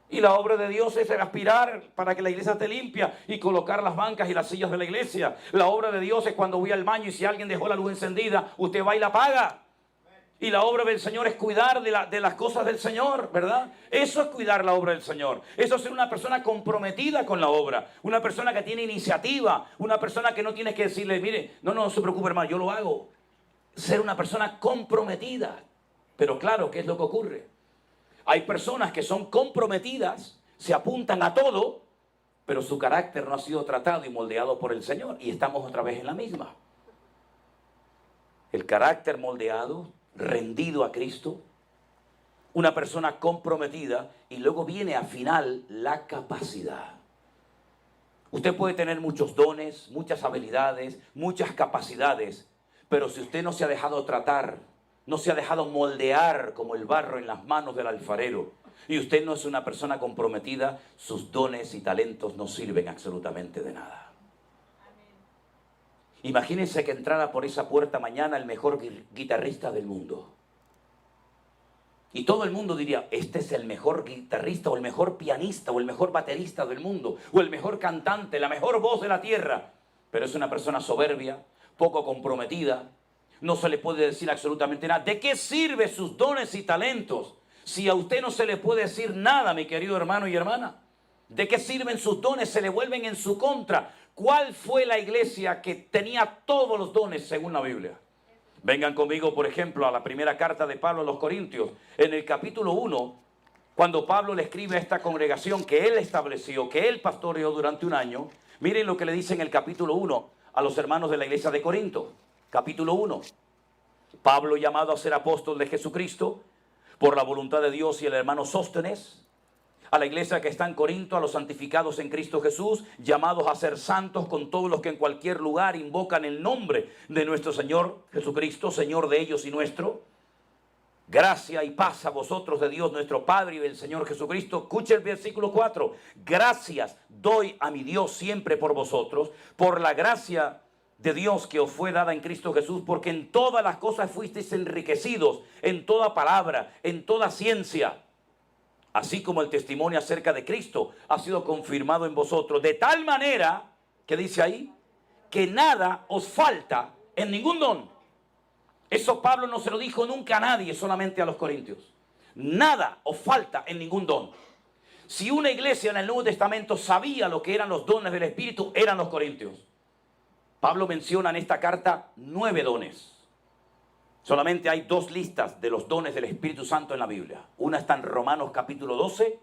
Y la obra de Dios es aspirar para que la iglesia esté limpia y colocar las bancas y las sillas de la iglesia. La obra de Dios es cuando voy al baño y si alguien dejó la luz encendida, usted va y la apaga. Y la obra del Señor es cuidar de las cosas del Señor, ¿verdad? Eso es cuidar la obra del Señor. Eso es ser una persona comprometida con la obra. Una persona que tiene iniciativa. Una persona que no tiene que decirle, mire, no se preocupe hermano, yo lo hago. Ser una persona comprometida. Pero claro, ¿qué es lo que ocurre? Hay personas que son comprometidas, se apuntan a todo, pero su carácter no ha sido tratado y moldeado por el Señor. Y estamos otra vez en la misma. El carácter moldeado, rendido a Cristo, una persona comprometida, y luego viene al final la capacidad. Usted puede tener muchos dones, muchas habilidades, muchas capacidades, pero si usted no se ha dejado tratar, no se ha dejado moldear como el barro en las manos del alfarero, y usted no es una persona comprometida, sus dones y talentos no sirven absolutamente de nada. Imagínense que entrara por esa puerta mañana el mejor guitarrista del mundo. Y todo el mundo diría, este es el mejor guitarrista, o el mejor pianista, o el mejor baterista del mundo, o el mejor cantante, la mejor voz de la tierra. Pero es una persona soberbia, poco comprometida, no se le puede decir absolutamente nada. ¿De qué sirven sus dones y talentos si a usted no se le puede decir nada, mi querido hermano y hermana? ¿De qué sirven sus dones? Se le vuelven en su contra. ¿Cuál fue la iglesia que tenía todos los dones según la Biblia? Vengan conmigo, por ejemplo, a la primera carta de Pablo a los Corintios. En el capítulo 1, cuando Pablo le escribe a esta congregación que él estableció, que él pastoreó durante un año, miren lo que le dice en el capítulo 1 a los hermanos de la iglesia de Corinto. Capítulo 1. Pablo, llamado a ser apóstol de Jesucristo, por la voluntad de Dios, y el hermano Sóstenes, a la iglesia que está en Corinto, a los santificados en Cristo Jesús, llamados a ser santos con todos los que en cualquier lugar invocan el nombre de nuestro Señor Jesucristo, Señor de ellos y nuestro. Gracia y paz a vosotros de Dios nuestro Padre y del Señor Jesucristo. Escuche el versículo 4. Gracias doy a mi Dios siempre por vosotros, por la gracia de Dios que os fue dada en Cristo Jesús, porque en todas las cosas fuisteis enriquecidos, en toda palabra, en toda ciencia, así como el testimonio acerca de Cristo ha sido confirmado en vosotros, de tal manera, que dice ahí, que nada os falta en ningún don. Eso Pablo no se lo dijo nunca a nadie, solamente a los corintios. Nada os falta en ningún don. Si una iglesia en el Nuevo Testamento sabía lo que eran los dones del Espíritu, eran los corintios. Pablo menciona en esta carta 9 dones. Solamente hay 2 listas de los dones del Espíritu Santo en la Biblia. Una está en Romanos capítulo 12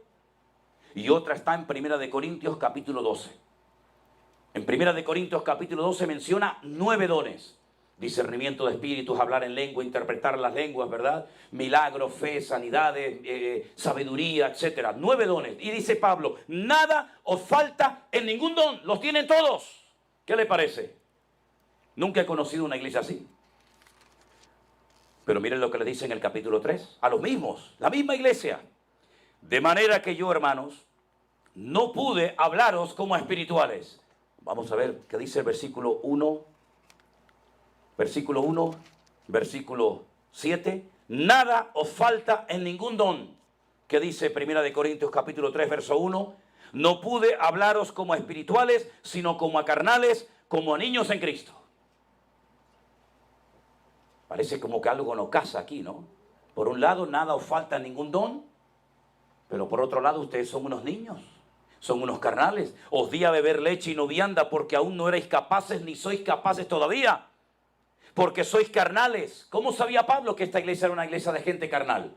y otra está en Primera de Corintios capítulo 12. En Primera de Corintios capítulo 12 menciona 9 dones. Discernimiento de espíritus, hablar en lengua, interpretar las lenguas, ¿verdad? Milagros, fe, sanidades, sabiduría, etc. 9 dones. Y dice Pablo, nada os falta en ningún don. Los tienen todos. ¿Qué le parece? Nunca he conocido una iglesia así. Pero miren lo que le dice en el capítulo 3. A los mismos, la misma iglesia. De manera que yo, hermanos, no pude hablaros como a espirituales. Vamos a ver qué dice el versículo 1. Versículo 1, versículo 7. Nada os falta en ningún don. ¿Qué dice Primera de Corintios capítulo 3, verso 1? No pude hablaros como a espirituales, sino como a carnales, como a niños en Cristo. Parece como que algo no casa aquí, ¿no? Por un lado, nada os falta en ningún don, pero por otro lado, ustedes son unos niños, son unos carnales. Os di a beber leche y no vianda porque aún no erais capaces ni sois capaces todavía, porque sois carnales. ¿Cómo sabía Pablo que esta iglesia era una iglesia de gente carnal?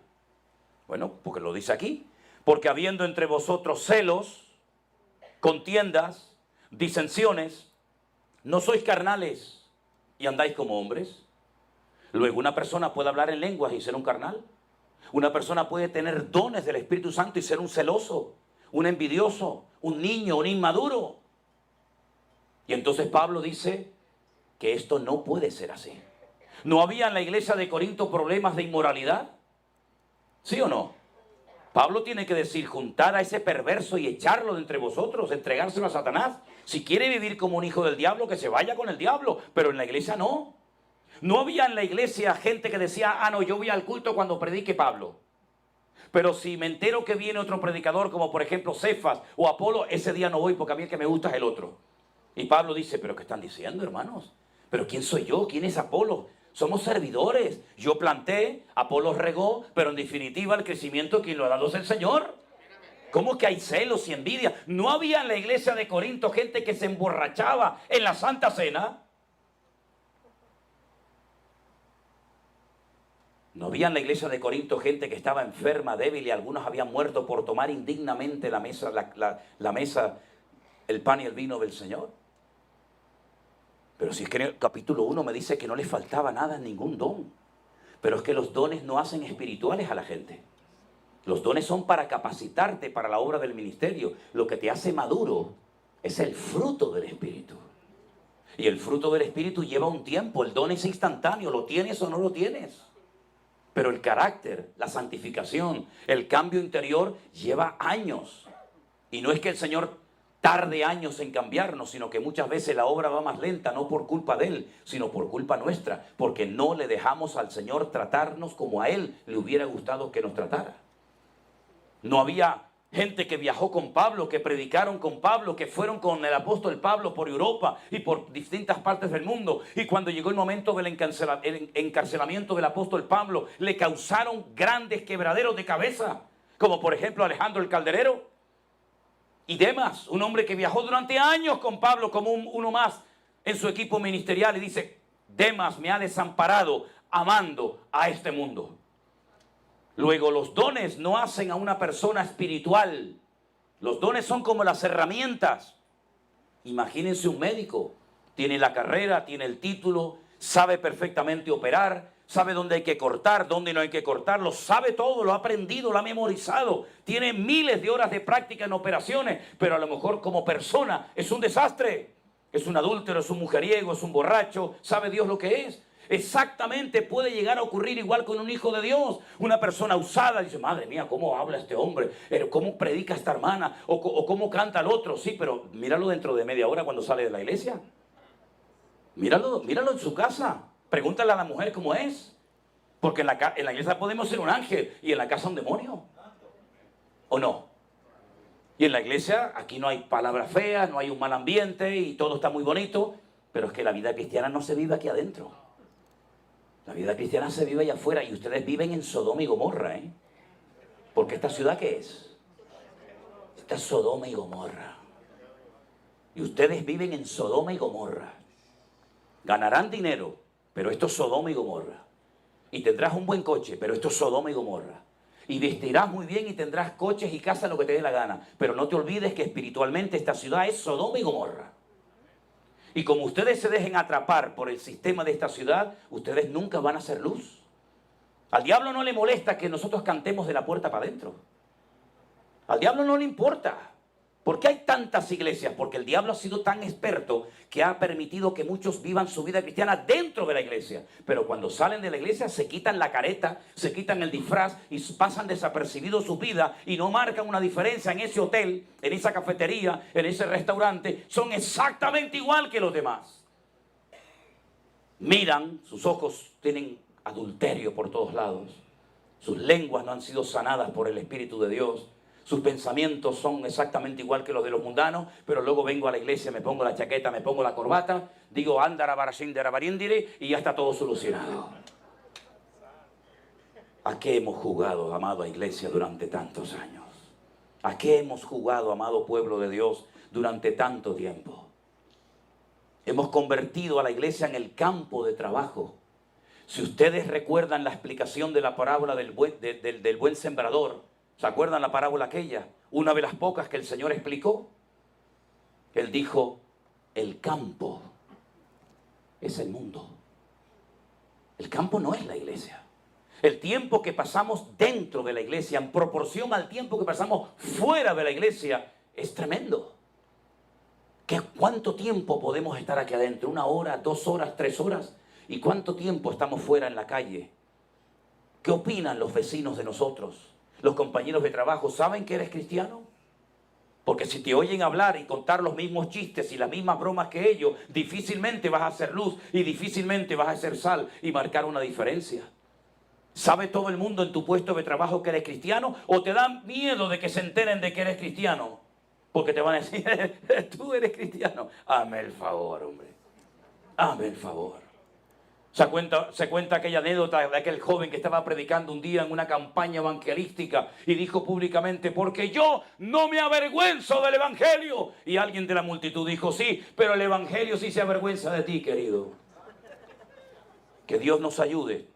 Bueno, porque lo dice aquí. Porque habiendo entre vosotros celos, contiendas, disensiones. ¿No sois carnales y andáis como hombres? Luego una persona puede hablar en lenguas y ser un carnal. Una persona puede tener dones del Espíritu Santo y ser un celoso, un envidioso, un niño, un inmaduro. Y entonces Pablo dice que esto no puede ser así. ¿No había en la iglesia de Corinto problemas de inmoralidad? ¿Sí o no? Pablo tiene que decir, juntar a ese perverso y echarlo de entre vosotros, entregárselo a Satanás. Si quiere vivir como un hijo del diablo, que se vaya con el diablo, pero en la iglesia no. No había en la iglesia gente que decía, no, yo voy al culto cuando predique Pablo. Pero si me entero que viene otro predicador, como por ejemplo Cefas o Apolo, ese día no voy porque a mí el que me gusta es el otro. Y Pablo dice, ¿pero qué están diciendo, hermanos? ¿Pero quién soy yo? ¿Quién es Apolo? Somos servidores. Yo planté, Apolo regó, pero en definitiva el crecimiento quien lo ha dado es el Señor. ¿Cómo que hay celos y envidia? ¿No había en la iglesia de Corinto gente que se emborrachaba en la Santa Cena? ¿No había en la iglesia de Corinto gente que estaba enferma, débil y algunos habían muerto por tomar indignamente la mesa, el pan y el vino del Señor? Pero si es que en el capítulo 1 me dice que no le faltaba nada, ningún don. Pero es que los dones no hacen espirituales a la gente. Los dones son para capacitarte para la obra del ministerio. Lo que te hace maduro es el fruto del Espíritu. Y el fruto del Espíritu lleva un tiempo. El don es instantáneo, lo tienes o no lo tienes. Pero el carácter, la santificación, el cambio interior lleva años. Y no es que el Señor tarde años en cambiarnos, sino que muchas veces la obra va más lenta, no por culpa de Él, sino por culpa nuestra, porque no le dejamos al Señor tratarnos como a Él le hubiera gustado que nos tratara. No había gente que viajó con Pablo, que predicaron con Pablo, que fueron con el apóstol Pablo por Europa y por distintas partes del mundo. Y cuando llegó el momento del encarcelamiento del apóstol Pablo, le causaron grandes quebraderos de cabeza, como por ejemplo Alejandro el Calderero. Y Demas, un hombre que viajó durante años con Pablo como uno más en su equipo ministerial, y dice, Demas me ha desamparado amando a este mundo. Luego, los dones no hacen a una persona espiritual. Los dones son como las herramientas. Imagínense un médico, tiene la carrera, tiene el título, sabe perfectamente operar, sabe dónde hay que cortar, dónde no hay que cortar, lo sabe todo, lo ha aprendido, lo ha memorizado, tiene miles de horas de práctica en operaciones, pero a lo mejor como persona es un desastre, es un adúltero, es un mujeriego, es un borracho, sabe Dios lo que es. Exactamente puede llegar a ocurrir igual con un hijo de Dios, una persona usada, dice, madre mía, ¿cómo habla este hombre? ¿Cómo predica esta hermana? ¿O cómo canta el otro? Sí, pero míralo dentro de media hora cuando sale de la iglesia. Míralo en su casa. Pregúntale a la mujer cómo es. Porque en la iglesia podemos ser un ángel y en la casa un demonio. ¿O no? Y en la iglesia aquí no hay palabras feas, no hay un mal ambiente y todo está muy bonito. Pero es que la vida cristiana no se vive aquí adentro. La vida cristiana se vive allá afuera y ustedes viven en Sodoma y Gomorra, ¿eh? Porque esta ciudad, ¿qué es? Esta es Sodoma y Gomorra. Y ustedes viven en Sodoma y Gomorra. Ganarán dinero, pero esto es Sodoma y Gomorra. Y tendrás un buen coche, pero esto es Sodoma y Gomorra. Y vestirás muy bien y tendrás coches y casas, lo que te dé la gana. Pero no te olvides que espiritualmente esta ciudad es Sodoma y Gomorra. Y como ustedes se dejen atrapar por el sistema de esta ciudad, ustedes nunca van a ser luz. Al diablo no le molesta que nosotros cantemos de la puerta para adentro. Al diablo no le importa. ¿Por qué hay tantas iglesias? Porque el diablo ha sido tan experto que ha permitido que muchos vivan su vida cristiana dentro de la iglesia. Pero cuando salen de la iglesia se quitan la careta, se quitan el disfraz y pasan desapercibidos su vida y no marcan una diferencia en ese hotel, en esa cafetería, en ese restaurante. Son exactamente igual que los demás. Miran, sus ojos tienen adulterio por todos lados. Sus lenguas no han sido sanadas por el Espíritu de Dios. Sus pensamientos son exactamente igual que los de los mundanos, pero luego vengo a la iglesia, me pongo la chaqueta, me pongo la corbata, digo andarabarasinderabarindire y ya está todo solucionado. ¿A qué hemos jugado, amada iglesia, durante tantos años? ¿A qué hemos jugado, amado pueblo de Dios, durante tanto tiempo? Hemos convertido a la iglesia en el campo de trabajo. Si ustedes recuerdan la explicación de la parábola del buen sembrador, ¿se acuerdan la parábola aquella? Una de las pocas que el Señor explicó. Él dijo, el campo es el mundo. El campo no es la iglesia. El tiempo que pasamos dentro de la iglesia en proporción al tiempo que pasamos fuera de la iglesia es tremendo. ¿Cuánto tiempo podemos estar aquí adentro? ¿1 hora, 2 horas, 3 horas? ¿Y cuánto tiempo estamos fuera en la calle? ¿Qué opinan los vecinos de nosotros? Los compañeros de trabajo, ¿saben que eres cristiano? Porque si te oyen hablar y contar los mismos chistes y las mismas bromas que ellos, difícilmente vas a hacer luz y difícilmente vas a hacer sal y marcar una diferencia. ¿Sabe todo el mundo en tu puesto de trabajo que eres cristiano? ¿O te dan miedo de que se enteren de que eres cristiano? Porque te van a decir, tú eres cristiano. Hazme el favor, hombre. Hazme el favor. Se cuenta aquella anécdota de aquel joven que estaba predicando un día en una campaña evangelística y dijo públicamente, porque yo no me avergüenzo del evangelio. Y alguien de la multitud dijo, sí, pero el evangelio sí se avergüenza de ti, querido. Que Dios nos ayude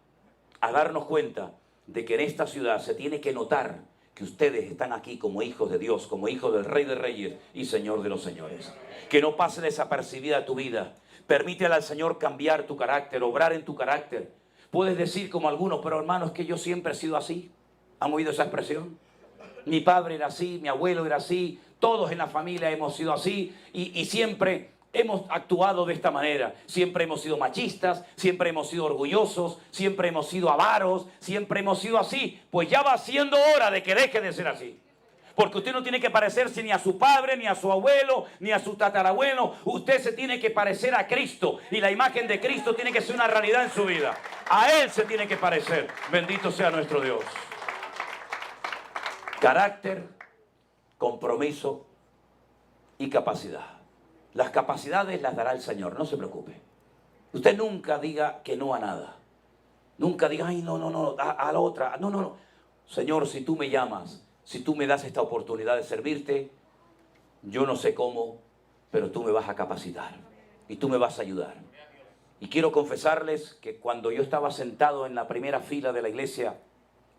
a darnos cuenta de que en esta ciudad se tiene que notar que ustedes están aquí como hijos de Dios, como hijos del Rey de Reyes y Señor de los Señores. Que no pase desapercibida tu vida. Permítele al Señor cambiar tu carácter, obrar en tu carácter. Puedes decir como algunos, pero hermanos, que yo siempre he sido así. ¿Han oído esa expresión? Mi padre era así, mi abuelo era así, todos en la familia hemos sido así y siempre hemos actuado de esta manera. Siempre hemos sido machistas, siempre hemos sido orgullosos, siempre hemos sido avaros, siempre hemos sido así. Pues ya va siendo hora de que deje de ser así. Porque usted no tiene que parecerse ni a su padre, ni a su abuelo, ni a su tatarabuelo. Usted se tiene que parecer a Cristo. Y la imagen de Cristo tiene que ser una realidad en su vida. A Él se tiene que parecer. Bendito sea nuestro Dios. Carácter, compromiso y capacidad. Las capacidades las dará el Señor, no se preocupe. Usted nunca diga que no a nada. Nunca diga, ay, no, a la otra. No. Señor, si tú me llamas, si tú me das esta oportunidad de servirte, yo no sé cómo, pero tú me vas a capacitar y tú me vas a ayudar. Y quiero confesarles que cuando yo estaba sentado en la primera fila de la iglesia,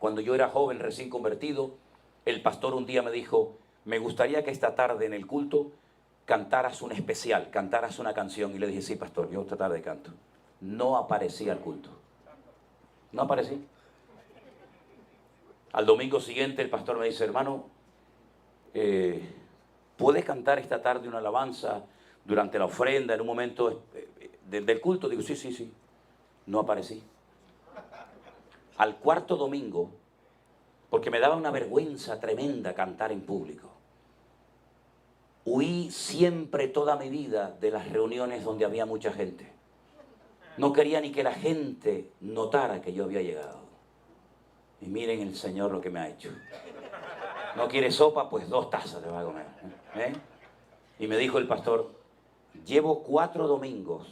cuando yo era joven, recién convertido, el pastor un día me dijo, me gustaría que esta tarde en el culto cantaras un especial, cantaras una canción. Y le dije, sí, pastor, yo esta tarde canto. No aparecí al culto. No aparecí. Al domingo siguiente el pastor me dice, hermano, ¿puedes cantar esta tarde una alabanza durante la ofrenda en un momento del culto? Digo, sí. No aparecí. Al cuarto domingo, porque me daba una vergüenza tremenda cantar en público. Huí siempre toda mi vida de las reuniones donde había mucha gente. No quería ni que la gente notara que yo había llegado. Y miren el Señor lo que me ha hecho. ¿No quiere sopa? Pues 2 tazas le va a comer. Y me dijo el pastor, llevo 4 domingos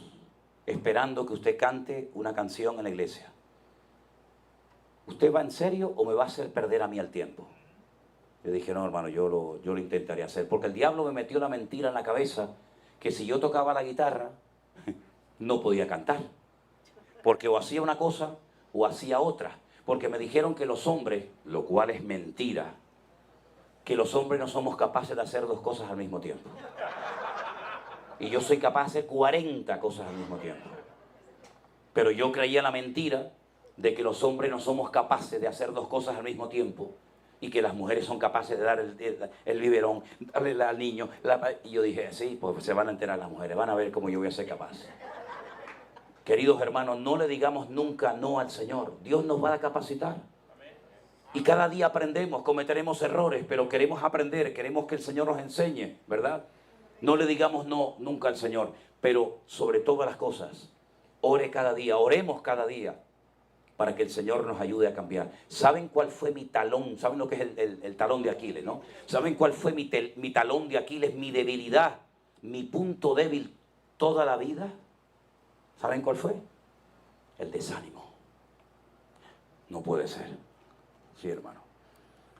esperando que usted cante una canción en la iglesia. ¿Usted va en serio o me va a hacer perder a mí el tiempo? Le dije, no, hermano, yo lo intentaré hacer. Porque el diablo me metió la mentira en la cabeza que si yo tocaba la guitarra, no podía cantar. Porque o hacía una cosa o hacía otra. Porque me dijeron que los hombres, lo cual es mentira, que los hombres no somos capaces de hacer 2 cosas al mismo tiempo. Y yo soy capaz de hacer 40 cosas al mismo tiempo. Pero yo creía la mentira de que los hombres no somos capaces de hacer 2 cosas al mismo tiempo y que las mujeres son capaces de dar el biberón, darle al niño. Y yo dije, sí, pues se van a enterar las mujeres, van a ver cómo yo voy a ser capaz. Queridos hermanos, no le digamos nunca no al Señor. Dios nos va a capacitar. Y cada día aprendemos, cometeremos errores, pero queremos aprender, queremos que el Señor nos enseñe, ¿verdad? No le digamos no nunca al Señor, pero sobre todas las cosas, ore cada día, oremos cada día para que el Señor nos ayude a cambiar. ¿Saben cuál fue mi talón? ¿Saben lo que es el talón de Aquiles, no? ¿Saben cuál fue mi talón de Aquiles, mi debilidad, mi punto débil toda la vida? ¿Saben cuál fue? El desánimo. No puede ser. Sí, hermano.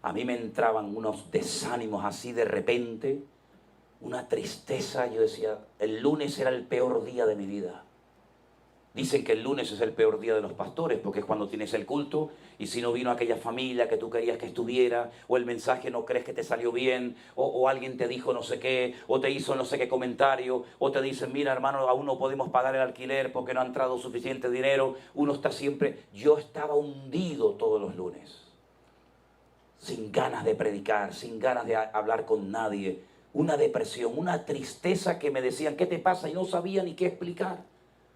A mí me entraban unos desánimos así de repente, una tristeza. Yo decía, el lunes era el peor día de mi vida. Dicen que el lunes es el peor día de los pastores porque es cuando tienes el culto y si no vino aquella familia que tú querías que estuviera, o el mensaje no crees que te salió bien, o alguien te dijo no sé qué, o te hizo no sé qué comentario, o te dicen mira hermano, aún no podemos pagar el alquiler porque no ha entrado suficiente dinero. Uno está siempre... Yo estaba hundido todos los lunes, sin ganas de predicar, sin ganas de hablar con nadie, una depresión, una tristeza que me decían ¿qué te pasa? Y no sabía ni qué explicar.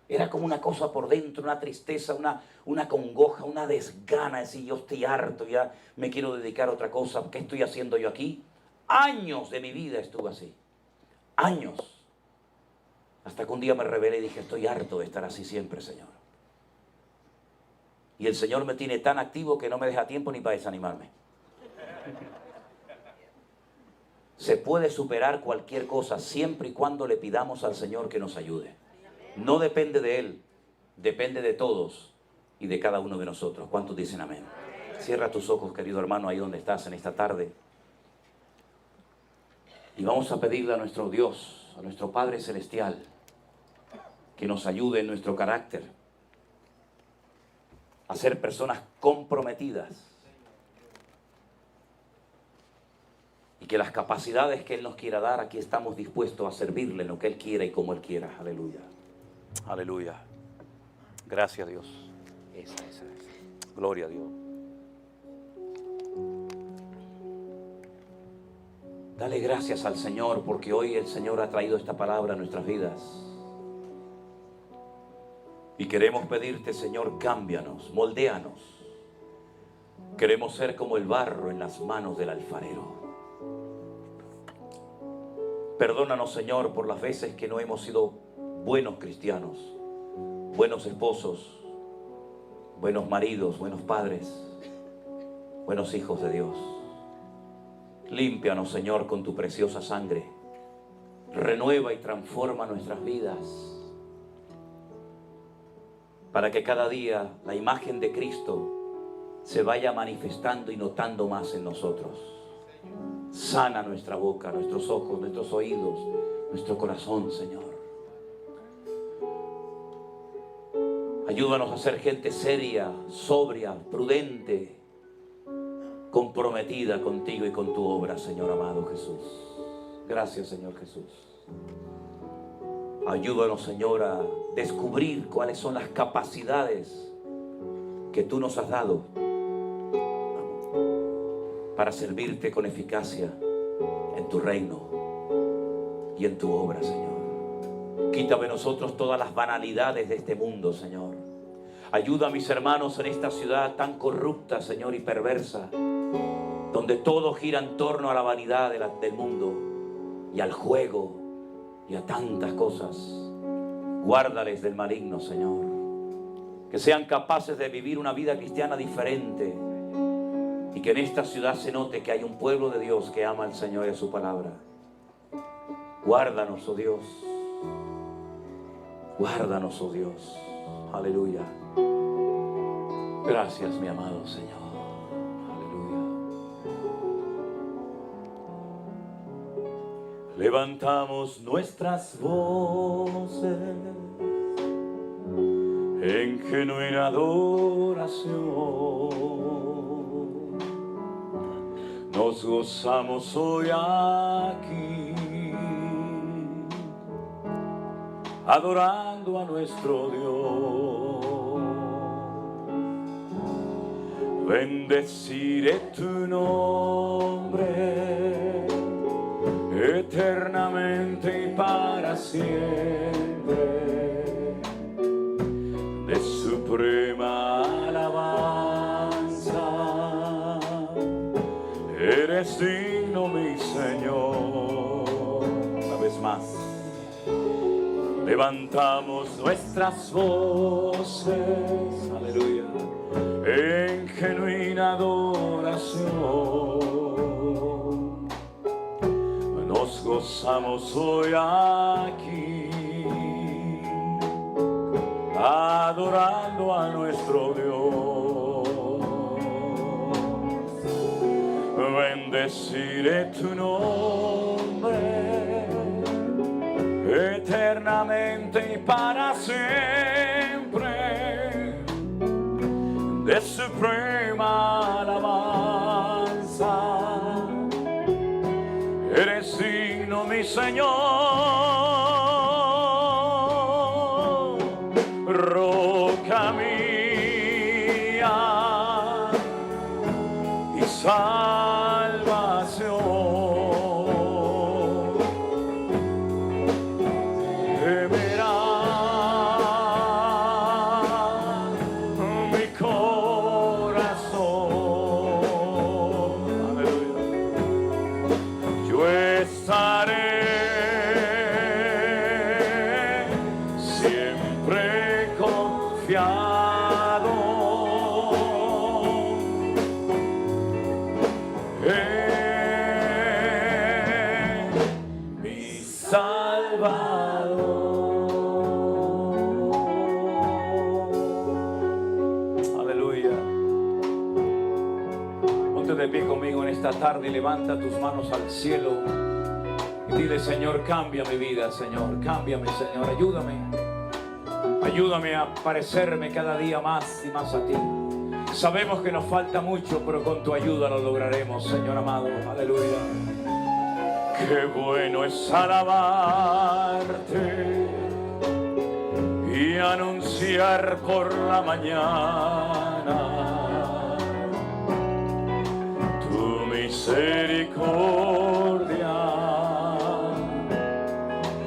Era como una cosa por dentro, una tristeza, una congoja, una desgana. Decir, yo estoy harto, ya me quiero dedicar a otra cosa. ¿Qué estoy haciendo yo aquí? Años de mi vida estuve así. Años. Hasta que un día me rebelé y dije, estoy harto de estar así siempre, Señor. Y el Señor me tiene tan activo que no me deja tiempo ni para desanimarme. Se puede superar cualquier cosa siempre y cuando le pidamos al Señor que nos ayude. No depende de Él, depende de todos y de cada uno de nosotros. ¿Cuántos dicen amén? Cierra tus ojos, querido hermano, ahí donde estás en esta tarde. Y vamos a pedirle a nuestro Dios, a nuestro Padre Celestial, que nos ayude en nuestro carácter a ser personas comprometidas. Y que las capacidades que Él nos quiera dar, aquí estamos dispuestos a servirle en lo que Él quiera y como Él quiera. Aleluya. Aleluya. Gracias, Dios. Esa. Gloria a Dios. Dale gracias al Señor porque hoy el Señor ha traído esta palabra a nuestras vidas. Y queremos pedirte, Señor, cámbianos, moldéanos. Queremos ser como el barro en las manos del alfarero. Perdónanos, Señor, por las veces que no hemos sido buenos cristianos, buenos esposos, buenos maridos, buenos padres, buenos hijos de Dios. Límpianos, Señor, con tu preciosa sangre. Renueva y transforma nuestras vidas para que cada día la imagen de Cristo se vaya manifestando y notando más en nosotros. Sana nuestra boca, nuestros ojos, nuestros oídos, nuestro corazón, Señor. Ayúdanos a ser gente seria, sobria, prudente, comprometida contigo y con tu obra, Señor amado Jesús. Gracias, Señor Jesús. Ayúdanos, Señor, a descubrir cuáles son las capacidades que tú nos has dado para servirte con eficacia en tu reino y en tu obra, Señor. Quítame de nosotros todas las banalidades de este mundo, Señor. Ayuda a mis hermanos en esta ciudad tan corrupta, Señor, y perversa, donde todo gira en torno a la vanidad del mundo y al juego y a tantas cosas. Guárdales del maligno, Señor. Que sean capaces de vivir una vida cristiana diferente y que en esta ciudad se note que hay un pueblo de Dios que ama al Señor y a su palabra. Guárdanos, oh Dios. Guárdanos, oh Dios. Aleluya. Gracias, mi amado Señor. Levantamos nuestras voces en genuina adoración. Nos gozamos hoy aquí, adorando a nuestro Dios. Bendeciré tu nombre eternamente y para siempre, de suprema alabanza. Eres digno, mi Señor. Una vez más, levantamos nuestras voces, aleluya, en genuina adoración. Nos gozamos hoy aquí, adorando a nuestro Dios. Bendeciré tu nombre eternamente y para siempre, suprema alabanza. Eres digno, mi Señor, roca mía y salvación. Temerá mi corazón. Aleluya. Yo estaré siempre confiado en mi Salvador. Aleluya. Ponte de pie conmigo en esta tarde y levanta tus manos al cielo y dile: Señor, cambia mi vida, Señor, cámbiame, Señor, ayúdame. Ayúdame a parecerme cada día más y más a ti. Sabemos que nos falta mucho, pero con tu ayuda lo lograremos, Señor amado. Aleluya. Qué bueno es alabarte y anunciar por la mañana tu misericordia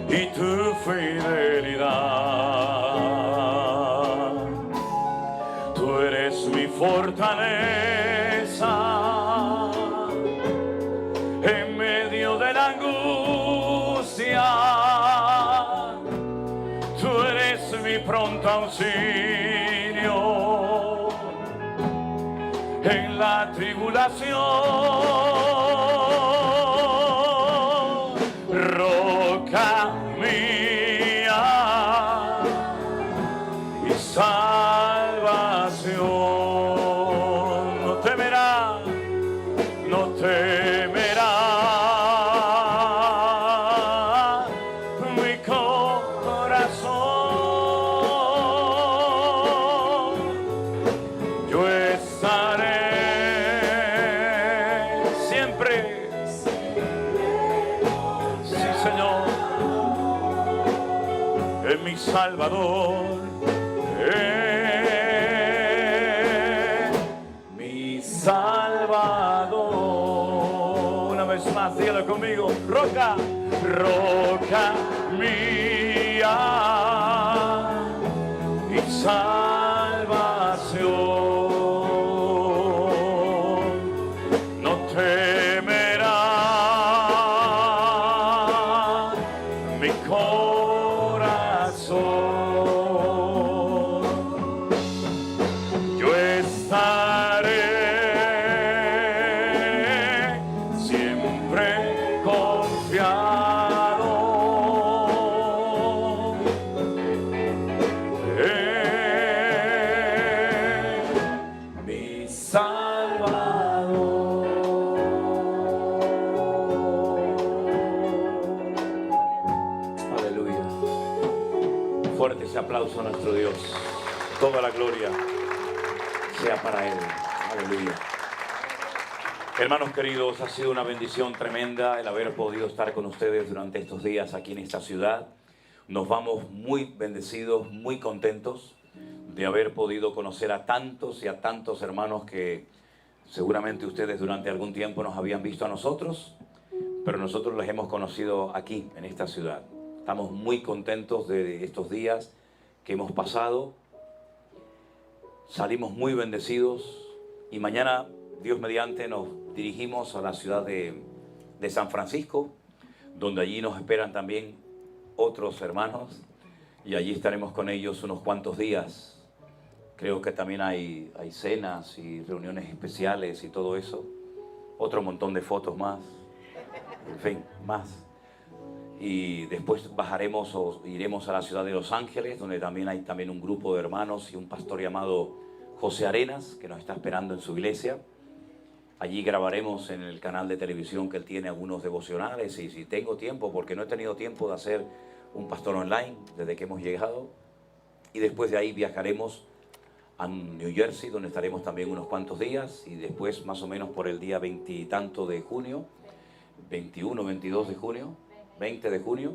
y tu fidelidad. Tú eres mi fortaleza en medio de la angustia. Tú eres mi pronto auxilio en la tribulación. Roca mía y salvación. No temerá, no temerá mi corazón. Yo estaré siempre, sí, Señor, en mi Salvador. Mi Salvador. Una vez más, dígalo conmigo: roca, roca mía y salvación. No temerá mi corazón. Yo estaré siempre confiado en mi Salvador. Aleluya. Fuerte ese aplauso a nuestro Dios. Toda la gloria sea para Él. Aleluya. Hermanos queridos, ha sido una bendición tremenda el haber podido estar con ustedes durante estos días aquí en esta ciudad. Nos vamos muy bendecidos, muy contentos de haber podido conocer a tantos y a tantos hermanos que seguramente ustedes durante algún tiempo nos habían visto a nosotros, pero nosotros los hemos conocido aquí en esta ciudad. Estamos muy contentos de estos días que hemos pasado. Salimos muy bendecidos y mañana, Dios mediante, nos dirigimos a la ciudad de San Francisco, donde allí nos esperan también otros hermanos y allí estaremos con ellos unos cuantos días. Creo que también hay cenas y reuniones especiales y todo eso. Otro montón de fotos más. En fin, más. Y después bajaremos o iremos a la ciudad de Los Ángeles, donde también hay un grupo de hermanos y un pastor llamado José Arenas, que nos está esperando en su iglesia. Allí grabaremos en el canal de televisión que él tiene algunos devocionales, y si tengo tiempo, porque no he tenido tiempo de hacer un pastor online desde que hemos llegado. Y después de ahí viajaremos a New Jersey, donde estaremos también unos cuantos días, y después más o menos por el día 20 y tanto de junio, 21, 22 de junio, 20 de junio,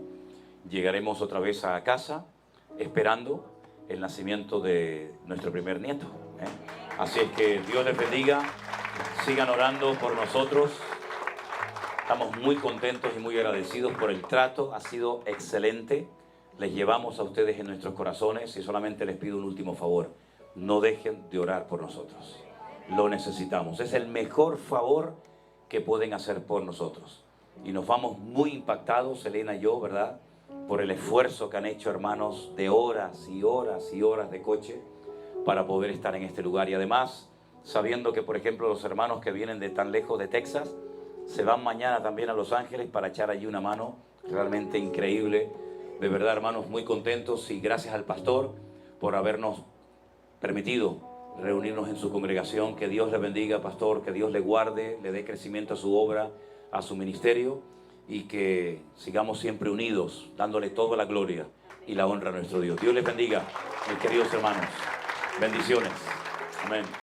llegaremos otra vez a casa esperando el nacimiento de nuestro primer nieto. Así es que Dios les bendiga, sigan orando por nosotros. Estamos muy contentos y muy agradecidos por el trato, ha sido excelente. Les llevamos a ustedes en nuestros corazones y solamente les pido un último favor. No dejen de orar por nosotros. Lo necesitamos. Es el mejor favor que pueden hacer por nosotros. Y nos vamos muy impactados, Elena y yo, ¿verdad?, por el esfuerzo que han hecho, hermanos, de horas y horas y horas de coche para poder estar en este lugar. Y además, sabiendo que, por ejemplo, los hermanos que vienen de tan lejos de Texas se van mañana también a Los Ángeles para echar allí una mano. Realmente increíble. De verdad, hermanos, muy contentos, y gracias al pastor por habernos permitido reunirnos en su congregación. Que Dios le bendiga, pastor, que Dios le guarde, le dé crecimiento a su obra, a su ministerio, y que sigamos siempre unidos, dándole toda la gloria y la honra a nuestro Dios. Dios les bendiga, mis queridos hermanos. Bendiciones. Amén.